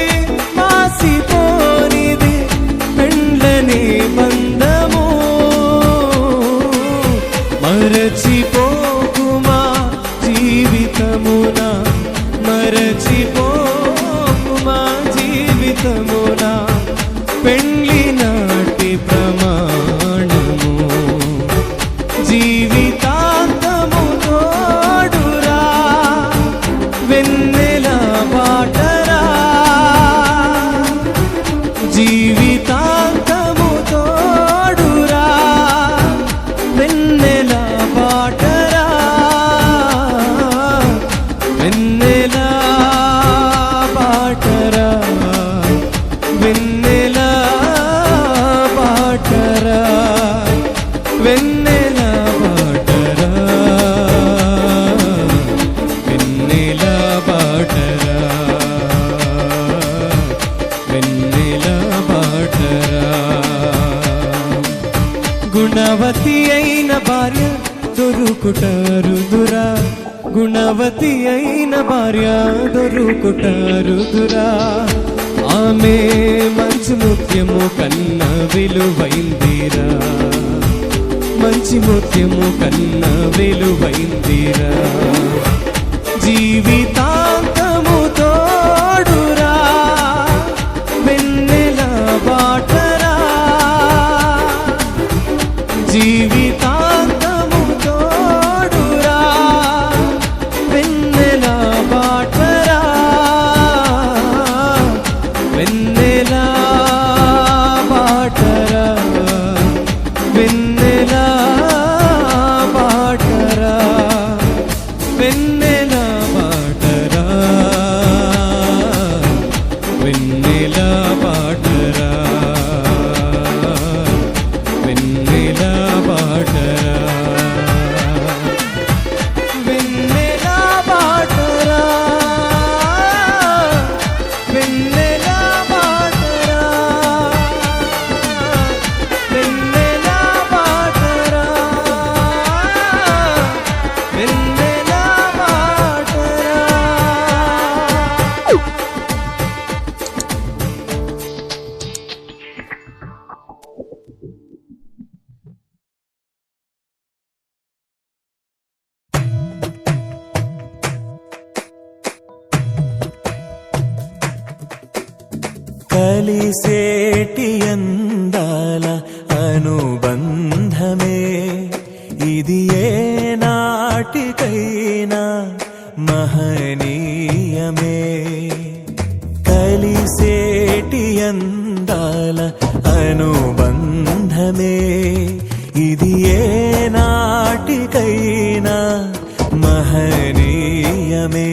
మాసిపోనిది పెండ్లనే బంధము. మరచిపోకుమా జీవితమున, మరచిపోకుమా జీవితమున పెండ్లి నాటి ప్రమాణము. జీవితాంతము తోడురా వెన్నెల బాటరా, జీవితాంతము తోడురా వెన్నెల బాటరా, వెన్నెల బాటరా, వెన్నెల బాటరా, వెన్నెల బాటరా, వెన్నెల బాటరా, వెన్నెల బాటరా. గుణవతి అయిన భార్య దొరుకుటారుదురా, గుణవతి అయిన భార్య దొరుకుటారుదురా. ఆమె మంచి ముత్యము కన్న విలువైందిరా, మంచి ముత్యము కన్న విలువైందిరా. జీవితాంతము తోడురా వెన్నెల బాటరా, జీవితాంతము తోడురా వెన్నెల బాటరా, వెన్నెల బాటరా, వెన్నెల బాటరా, వెన్నెల బాటరా, వెన్నెల బాటరా, వెన్నెల బాటరా, వెన్నెల బాటరా, వెన్నెల బాటరా, వెన్నెల బాటరా, వెన్నెల బాటరా. కలిసేటి అందాల అనుబంధమే ఇది ఏ నాటికైనా మహనీయమే. కలిసేటి అందాల అనుబంధమే ఇది ఏ నాటికైనా మహనీయమే.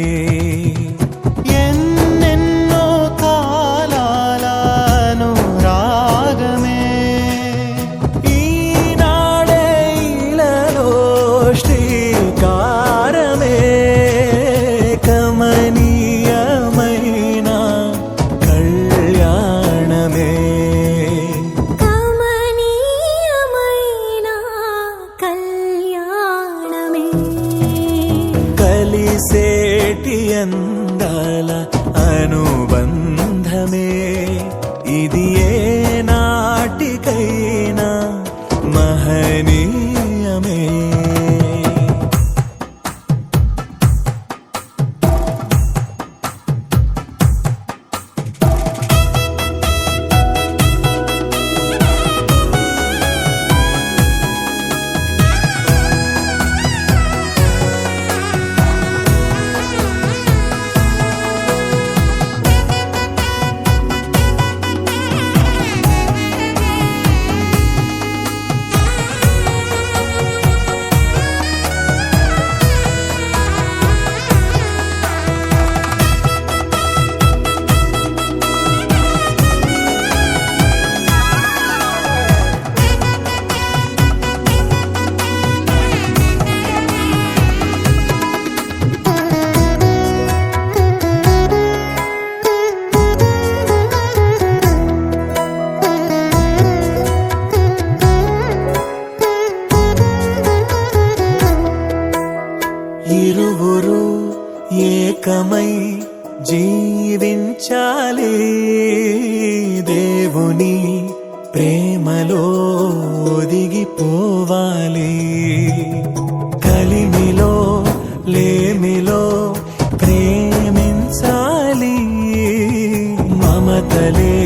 ఎన్నెన్నో కాలాలను రాగమే ఈనాడే ఇలలో శ్రీకారమే. కమనీయమైన కళ్యాణమే, కమనీయమైన కళ్యాణమే. కలిసేటి దేవుని ప్రేమలో ఒదిగిపోవాలి. కలిమిలో లేమిలో ప్రేమించాలి. మమతలే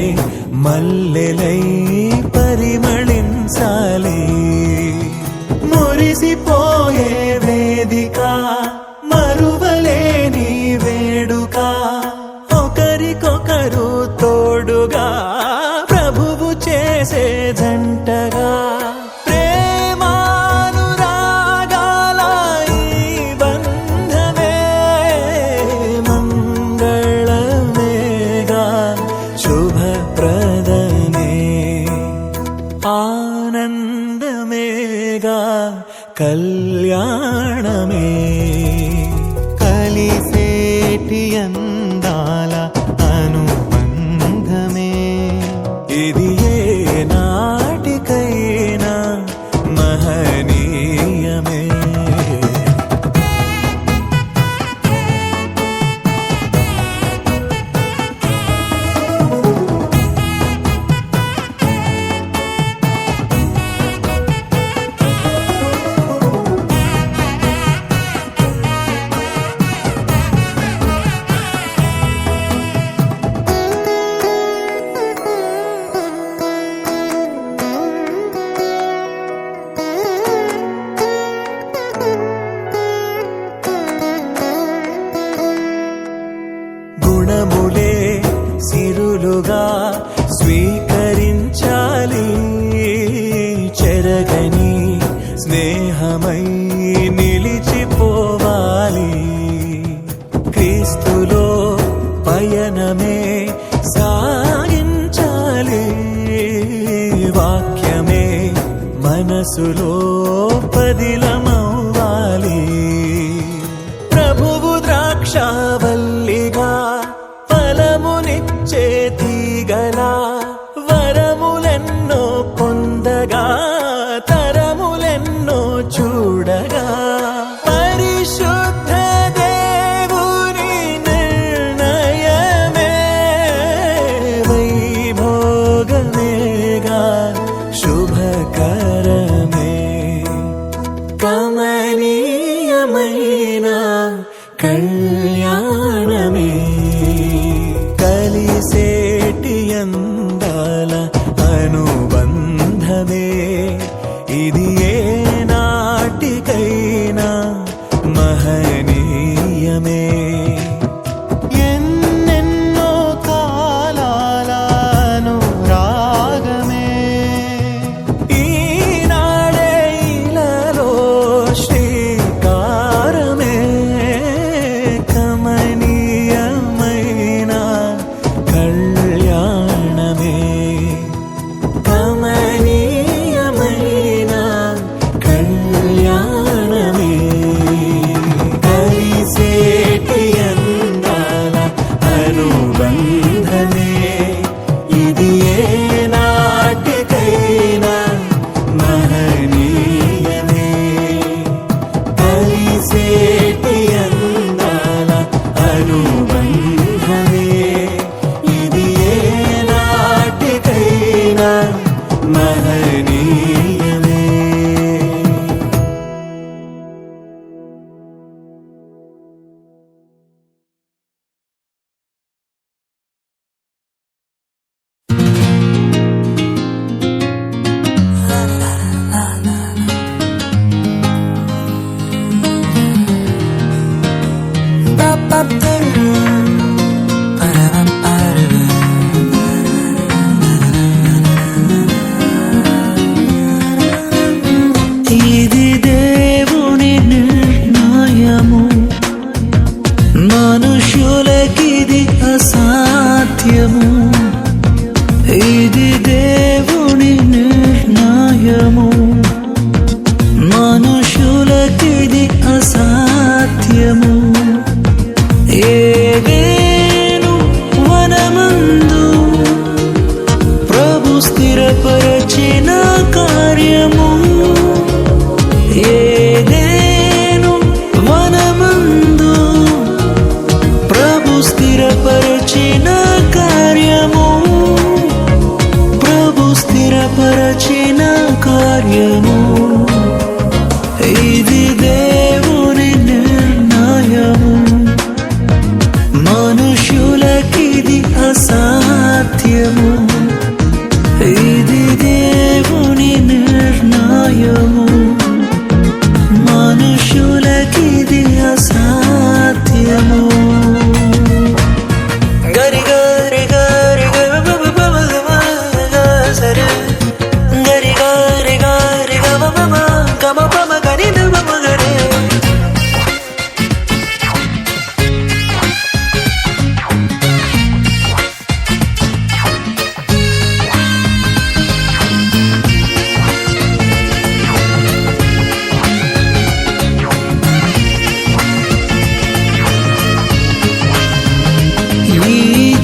మల్లెలై పరిమళించాలి. మురిసిపోయే వేదిక మరువలేని వేడుక, ఒకరికొకరు తోడుగా ప్రభువు చేసే జంటగా, ప్రేమానురాగాల ఈ బంధమే మంగళమేగా శుభప్రదమే, ఆనందమేగా కళ్యాణమే. కలిసేటి అందాల అనుబంధమే ఇది ఏ నాటికైనా మహనీయమే. గుణములే సిరులుగా స్వీకరించాలి. చెరగని స్నేహమై నిలిచిపోవాలి. క్రీస్తులో పయనమే సాగించాలి. వాక్యమే మనసులో పదిలమవ్వాలి. ప్రభువు ద్రాక్షావల్లిగా ఫలమునిచ్చే తీగలా, వరములెన్నో పొందగా తరములెన్నో చూడగా, పరిశుద్ధ దేవుని నిర్ణయమే వైభోగమేగా శుభకరమే. కమనీయమైన కళ్యాణమే కలిసేటి అందాల అనుబంధమే ఇది ఏ నాటికైనా మహనీయమే. ఎన్నెన్నో కాలాల అనురాగమే ఈనాడే ఇలాలో శ్రీకారమే. కమనీయమైన కళ్యాణమే కమనీయమైన కళ్యాణమే కలిసేటి అందాల అనుబంధమే ఇది ఏ నాటికైనా మహనీయమే. కలిసేటి అందాల అనుబంధమే ఇది ఏ నాటికైనా మహనీయమే. ఇది దేవుని నిర్ణయము, మనుషులకిది అసాధ్యము. ఇది దేవుని నిర్ణయము, మనుషులకిది అసాధ్యము. ఏదేను వనమందు ప్రభు స్థిరపరచిన కార్యము, ఏదేను వనమందు ప్రభు స్థిరపరచిన కార్యము అసాధ్యము ఇది దేవుని నిర్ణయము మనుషులకిది అసాధ్యము గరి గరి గరి సరే గరి గరి గరి గమ గమ గరి నమ గరే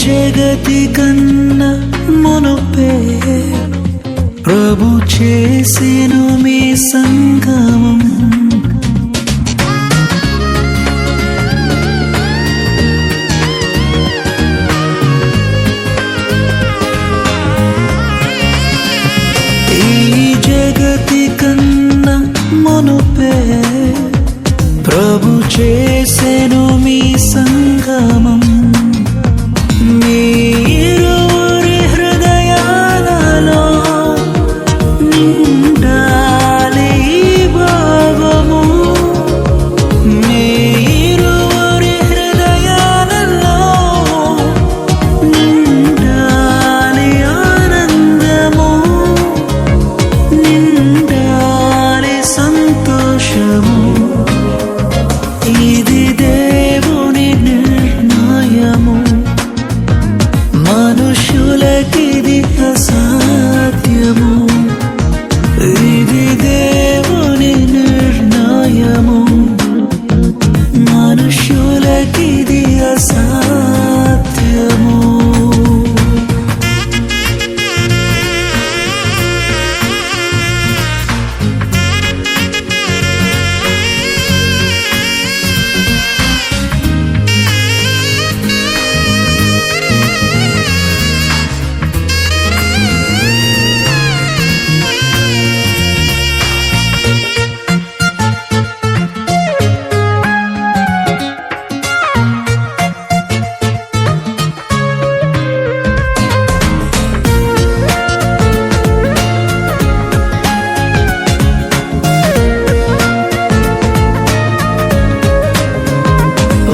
జగతి కన్నా మునుపే ప్రభు చేసెను మీ సంగమం ఈ జగతి కన్నా మునుపే ప్రభు చేసెను మీ సంగమం మీరురి హృదయాలలో నిండాలి భావము మీరురి హృదయాలలో నిండాలి ఆనందము నిండాలి సంతోషము ఇది దేవుని నిర్ణయము మనుషులకిది అసాధ్యము ఇది దేవుని నిర్ణయము మనుషులకిది అసాధ్యము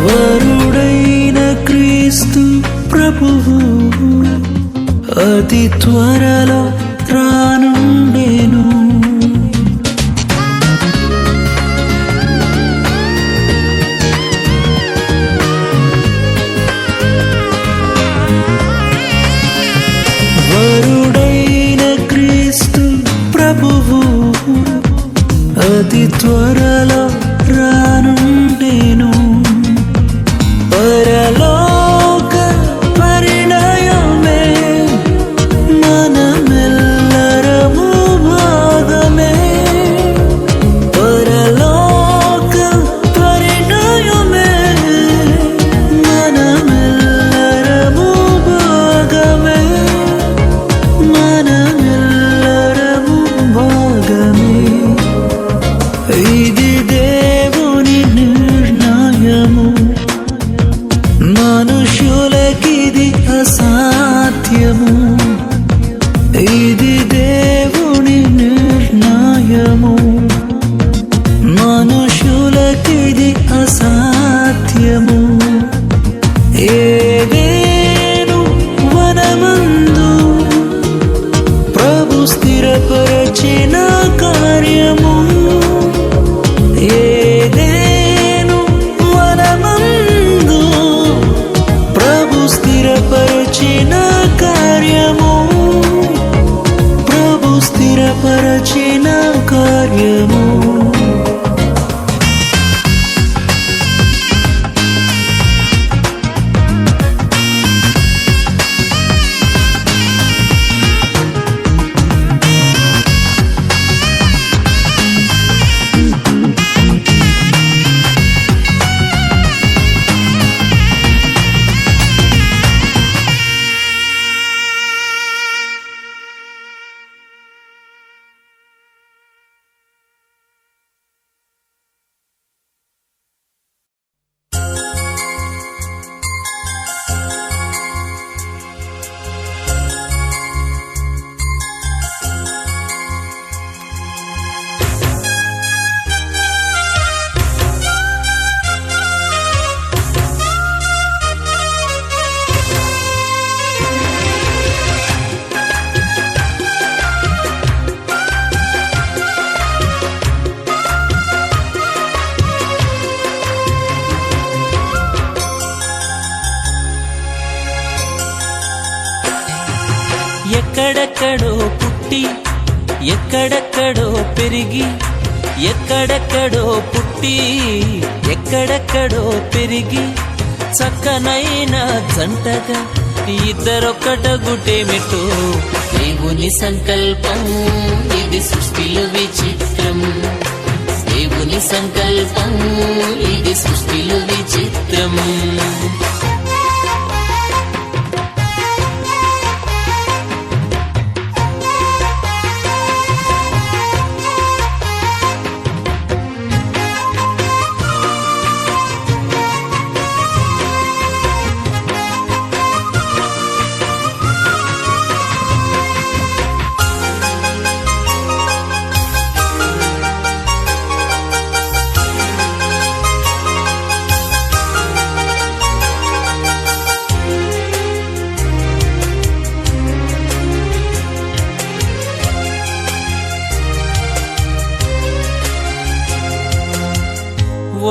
వరుడైన క్రీస్తు ప్రభువు అతి త్వరలో రానుండెను వరుడైన క్రీస్తు ప్రభువు అతి త్వరలో రానుండెను పరలోక పరిణయమే మనమెల్ల ఎక్కడెక్కడో పుట్టి ఎక్కడెక్కడో పెరిగి ఎక్కడెక్కడో పుట్టి ఎక్కడెక్కడో పెరిగి చక్కనైన జంటగా ఇద్దరొక్కటగుటేమిటో దేవుని సంకల్పం ఇది సృష్టిలో విచిత్రం దేవుని సంకల్పం ఇది సృష్టిలో విచిత్రం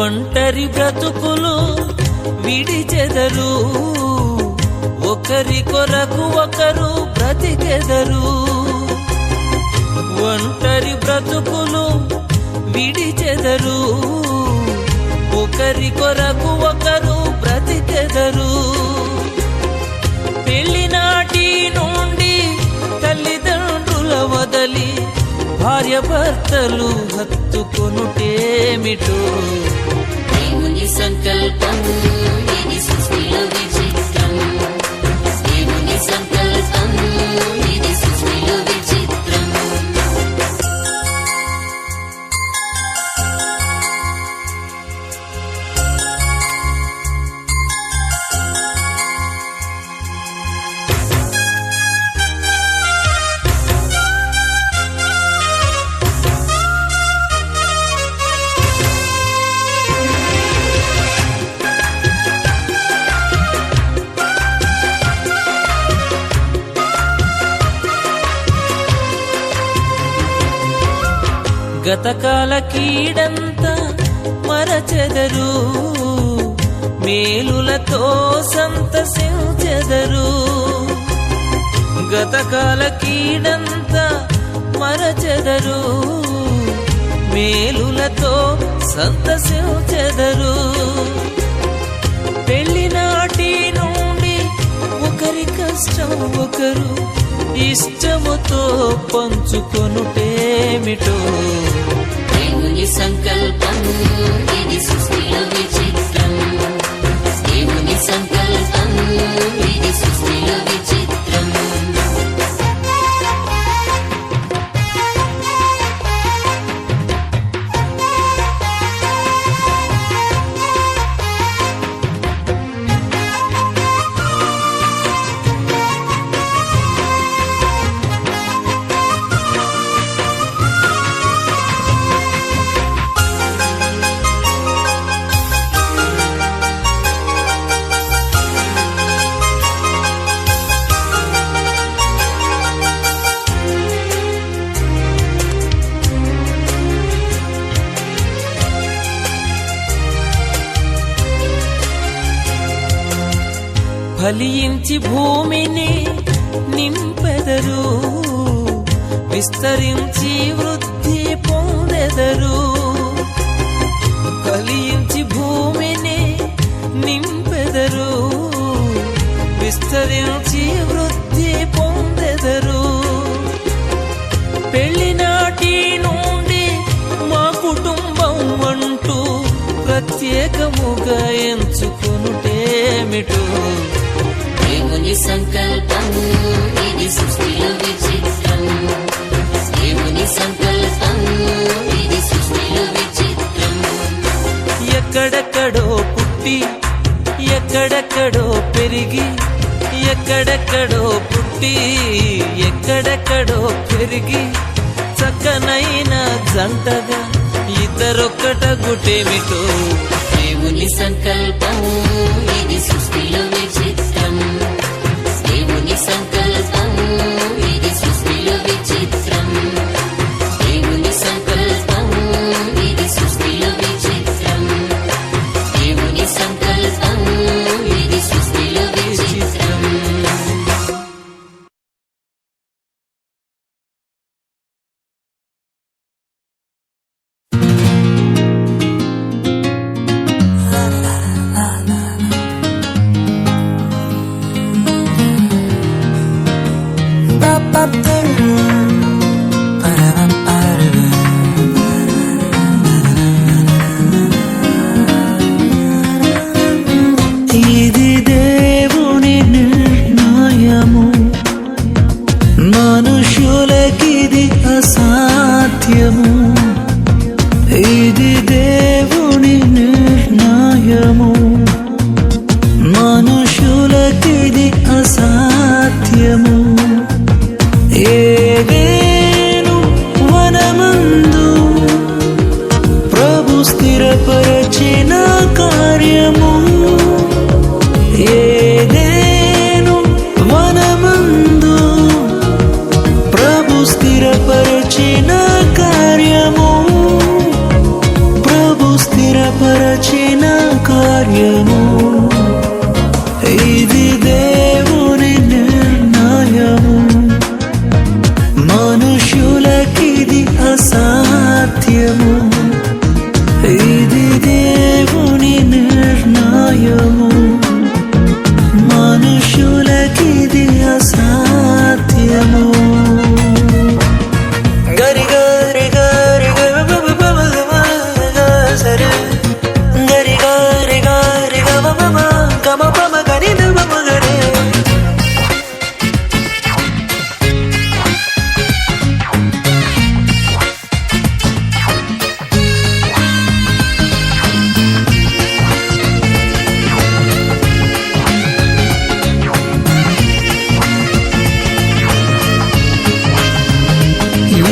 ఒంటరి బ్రతుకులు విడిచెదరు ఒకరి కొరకు ఒకరు బ్రతికెదరు ఒంటరి బ్రతుకులు విడిచెదరు ఒకరి కొరకు ఒకరు బ్రతికెదరు పెళ్లినాటి నుండి తల్లిదండ్రుల వదలి భార్య భర్తలు హత్తుకొనుటేమిటో దేవుని సంకల్పం ఇది సృష్టిలో విచిత్రం దేవుని సంకల్పం ఇది సృష్టిలో విచిత్రం గతకాల కీడంతా మరచెదరు మేలులతో సంతసించెదరు గతకాల కీడంతా మరచెదరు మేలులతో సంతసించెదరు పెళ్లినాటి నుండి ఒకరి కష్టం ఒకరు ఇష్టముతో పంచుకొనుటేమిటో దేవుని సంకల్పం ఇది సృష్టిలో విచిత్రం దేవుని సంకల్పం ఇది సృష్టిలో విచిత్రం ఫలించి భూమిని నింపెదరు విస్తరించి వృద్ధి పొందెదరు ఫలించి భూమిని నింపెదరు విస్తరించి వృద్ధి పొందెదరు పెళ్లినాటి నుండి మా కుటుంబం అంటూ ప్రత్యేకముగా ఎంచుకొనుటేమిటో దేవుని సంకల్పం ఇది సృష్టిలో విచిత్రం దేవుని సంకల్పం ఇది సృష్టిలో విచిత్రం ఎక్కడెక్కడో పుట్టి ఎక్కడెక్కడో పెరిగి ఎక్కడెక్కడో పుట్టి ఎక్కడెక్కడో పెరిగి చక్కనైన జంటగా ఇద్దరొక్కటగుటేమిటో దేవుని సంకల్పం ఇది సృష్టిలో విచిత్రం దేవుని సంకల్పం ఇది సృష్టిలో విచిత్రం దేవుని సంకల్పం ఇది సృష్టిలో విచిత్రం దేవుని సంకల్పం ఇది సృష్టిలో విచిత్రం ఇది దేవుని నిర్ణయము, మనుషులకిది అసాధ్యము. ఇది దేవుని నిర్ణయము, మనుషులకిది అసాధ్యము. ఏదేను వనమందు ప్రభు స్థిరపరచిన కార్యము, ఏదేను వనమందు ప్రభు స్థిరపరచిన కార్యము, ప్రభు స్థిరపరచిన కార్యము. ఇది దేవుని నిర్ణయము, మనుషులకిది అసాధ్యము. ఇది దేవుని నిర్ణయము, మనుషులకిది అసాధ్యము. గరి గరి గరి సరే గరి గరి గరి గమ గమ పమ గరి నమ గరే.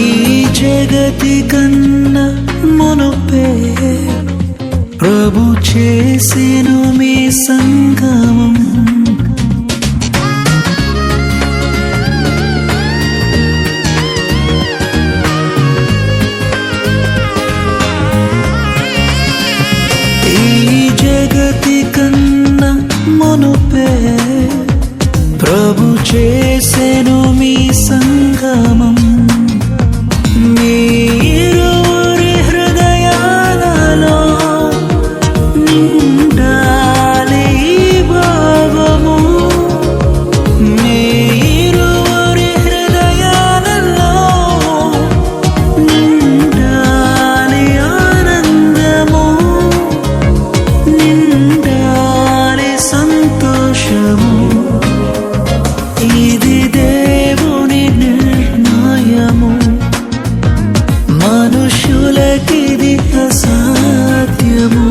ఈ జగతి కన్నా మునుపే ప్రభు చేసెను మీ సంగమం. ఈ జగతి కన్నా మునుపే ప్రభు చేసెను మీ సంగమం. మీ ఇరువురి హృదయాలలో నిండాలి ఈ భావము. మీ ఇరువురి హృదయాలలో నిండాలి ఆనందము, నిండాలి సంతోషము. ఇది దేవుని నిర్ణయము, మనుషులకిది అసాధ్యము.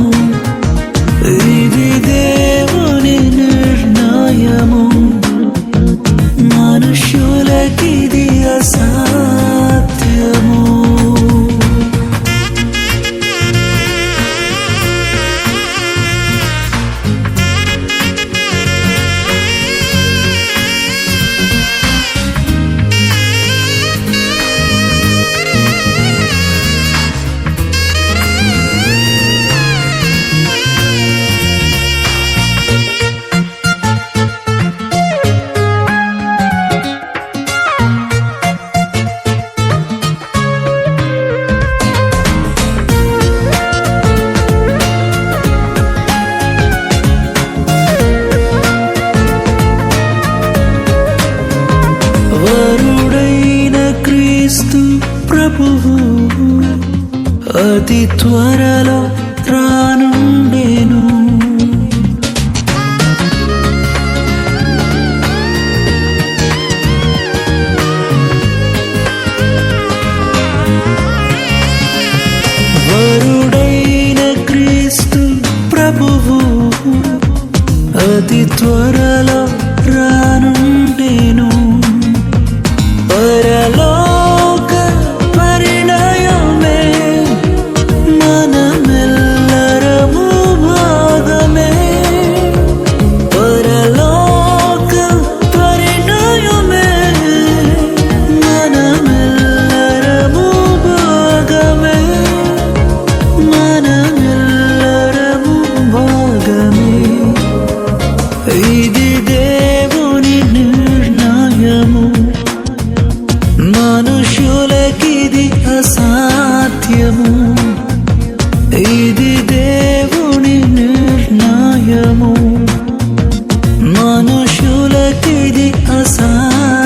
ఇది దేవుని నిర్ణయము, మనుషులకిది అసాధ్యము. వరుడైన క్రీస్తు ప్రభువు అతి త్వరలో రానుండెను. వరుడైన క్రీస్తు ప్రభువు అతి త్వరలో రానుండెను. పరలోక పరిణయమే మనమెల్ల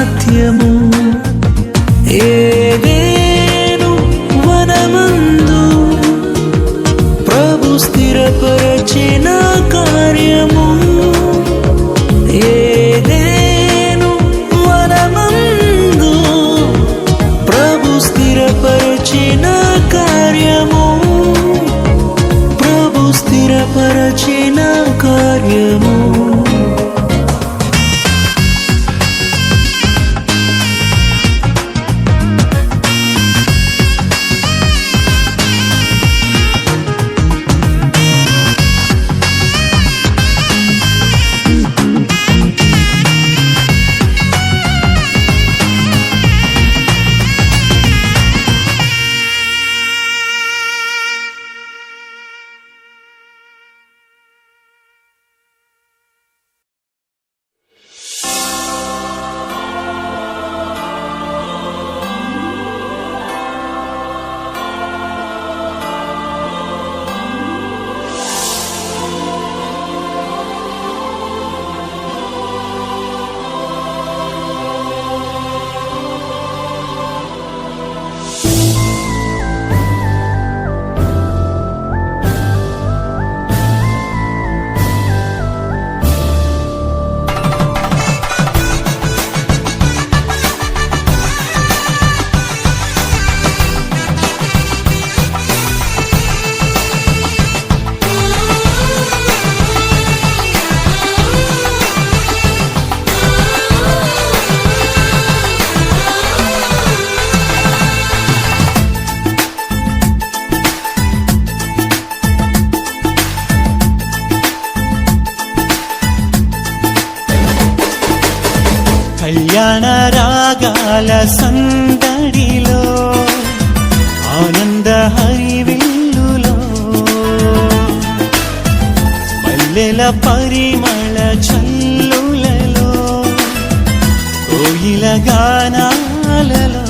సాధ్యము ఏదేను వనమందు ప్రభు స్థిరపరచిన కార్యము ఏదేను వనమందు ప్రభు స్థిరపరచిన కార్యము ప్రభు స్థిరపరచిన కార్యము కళ్యాణ రాగాల సందడిలో ఆనంద హరివిల్లులో మల్లెల పరిమళ చల్లులలో కోయిల గానాలలో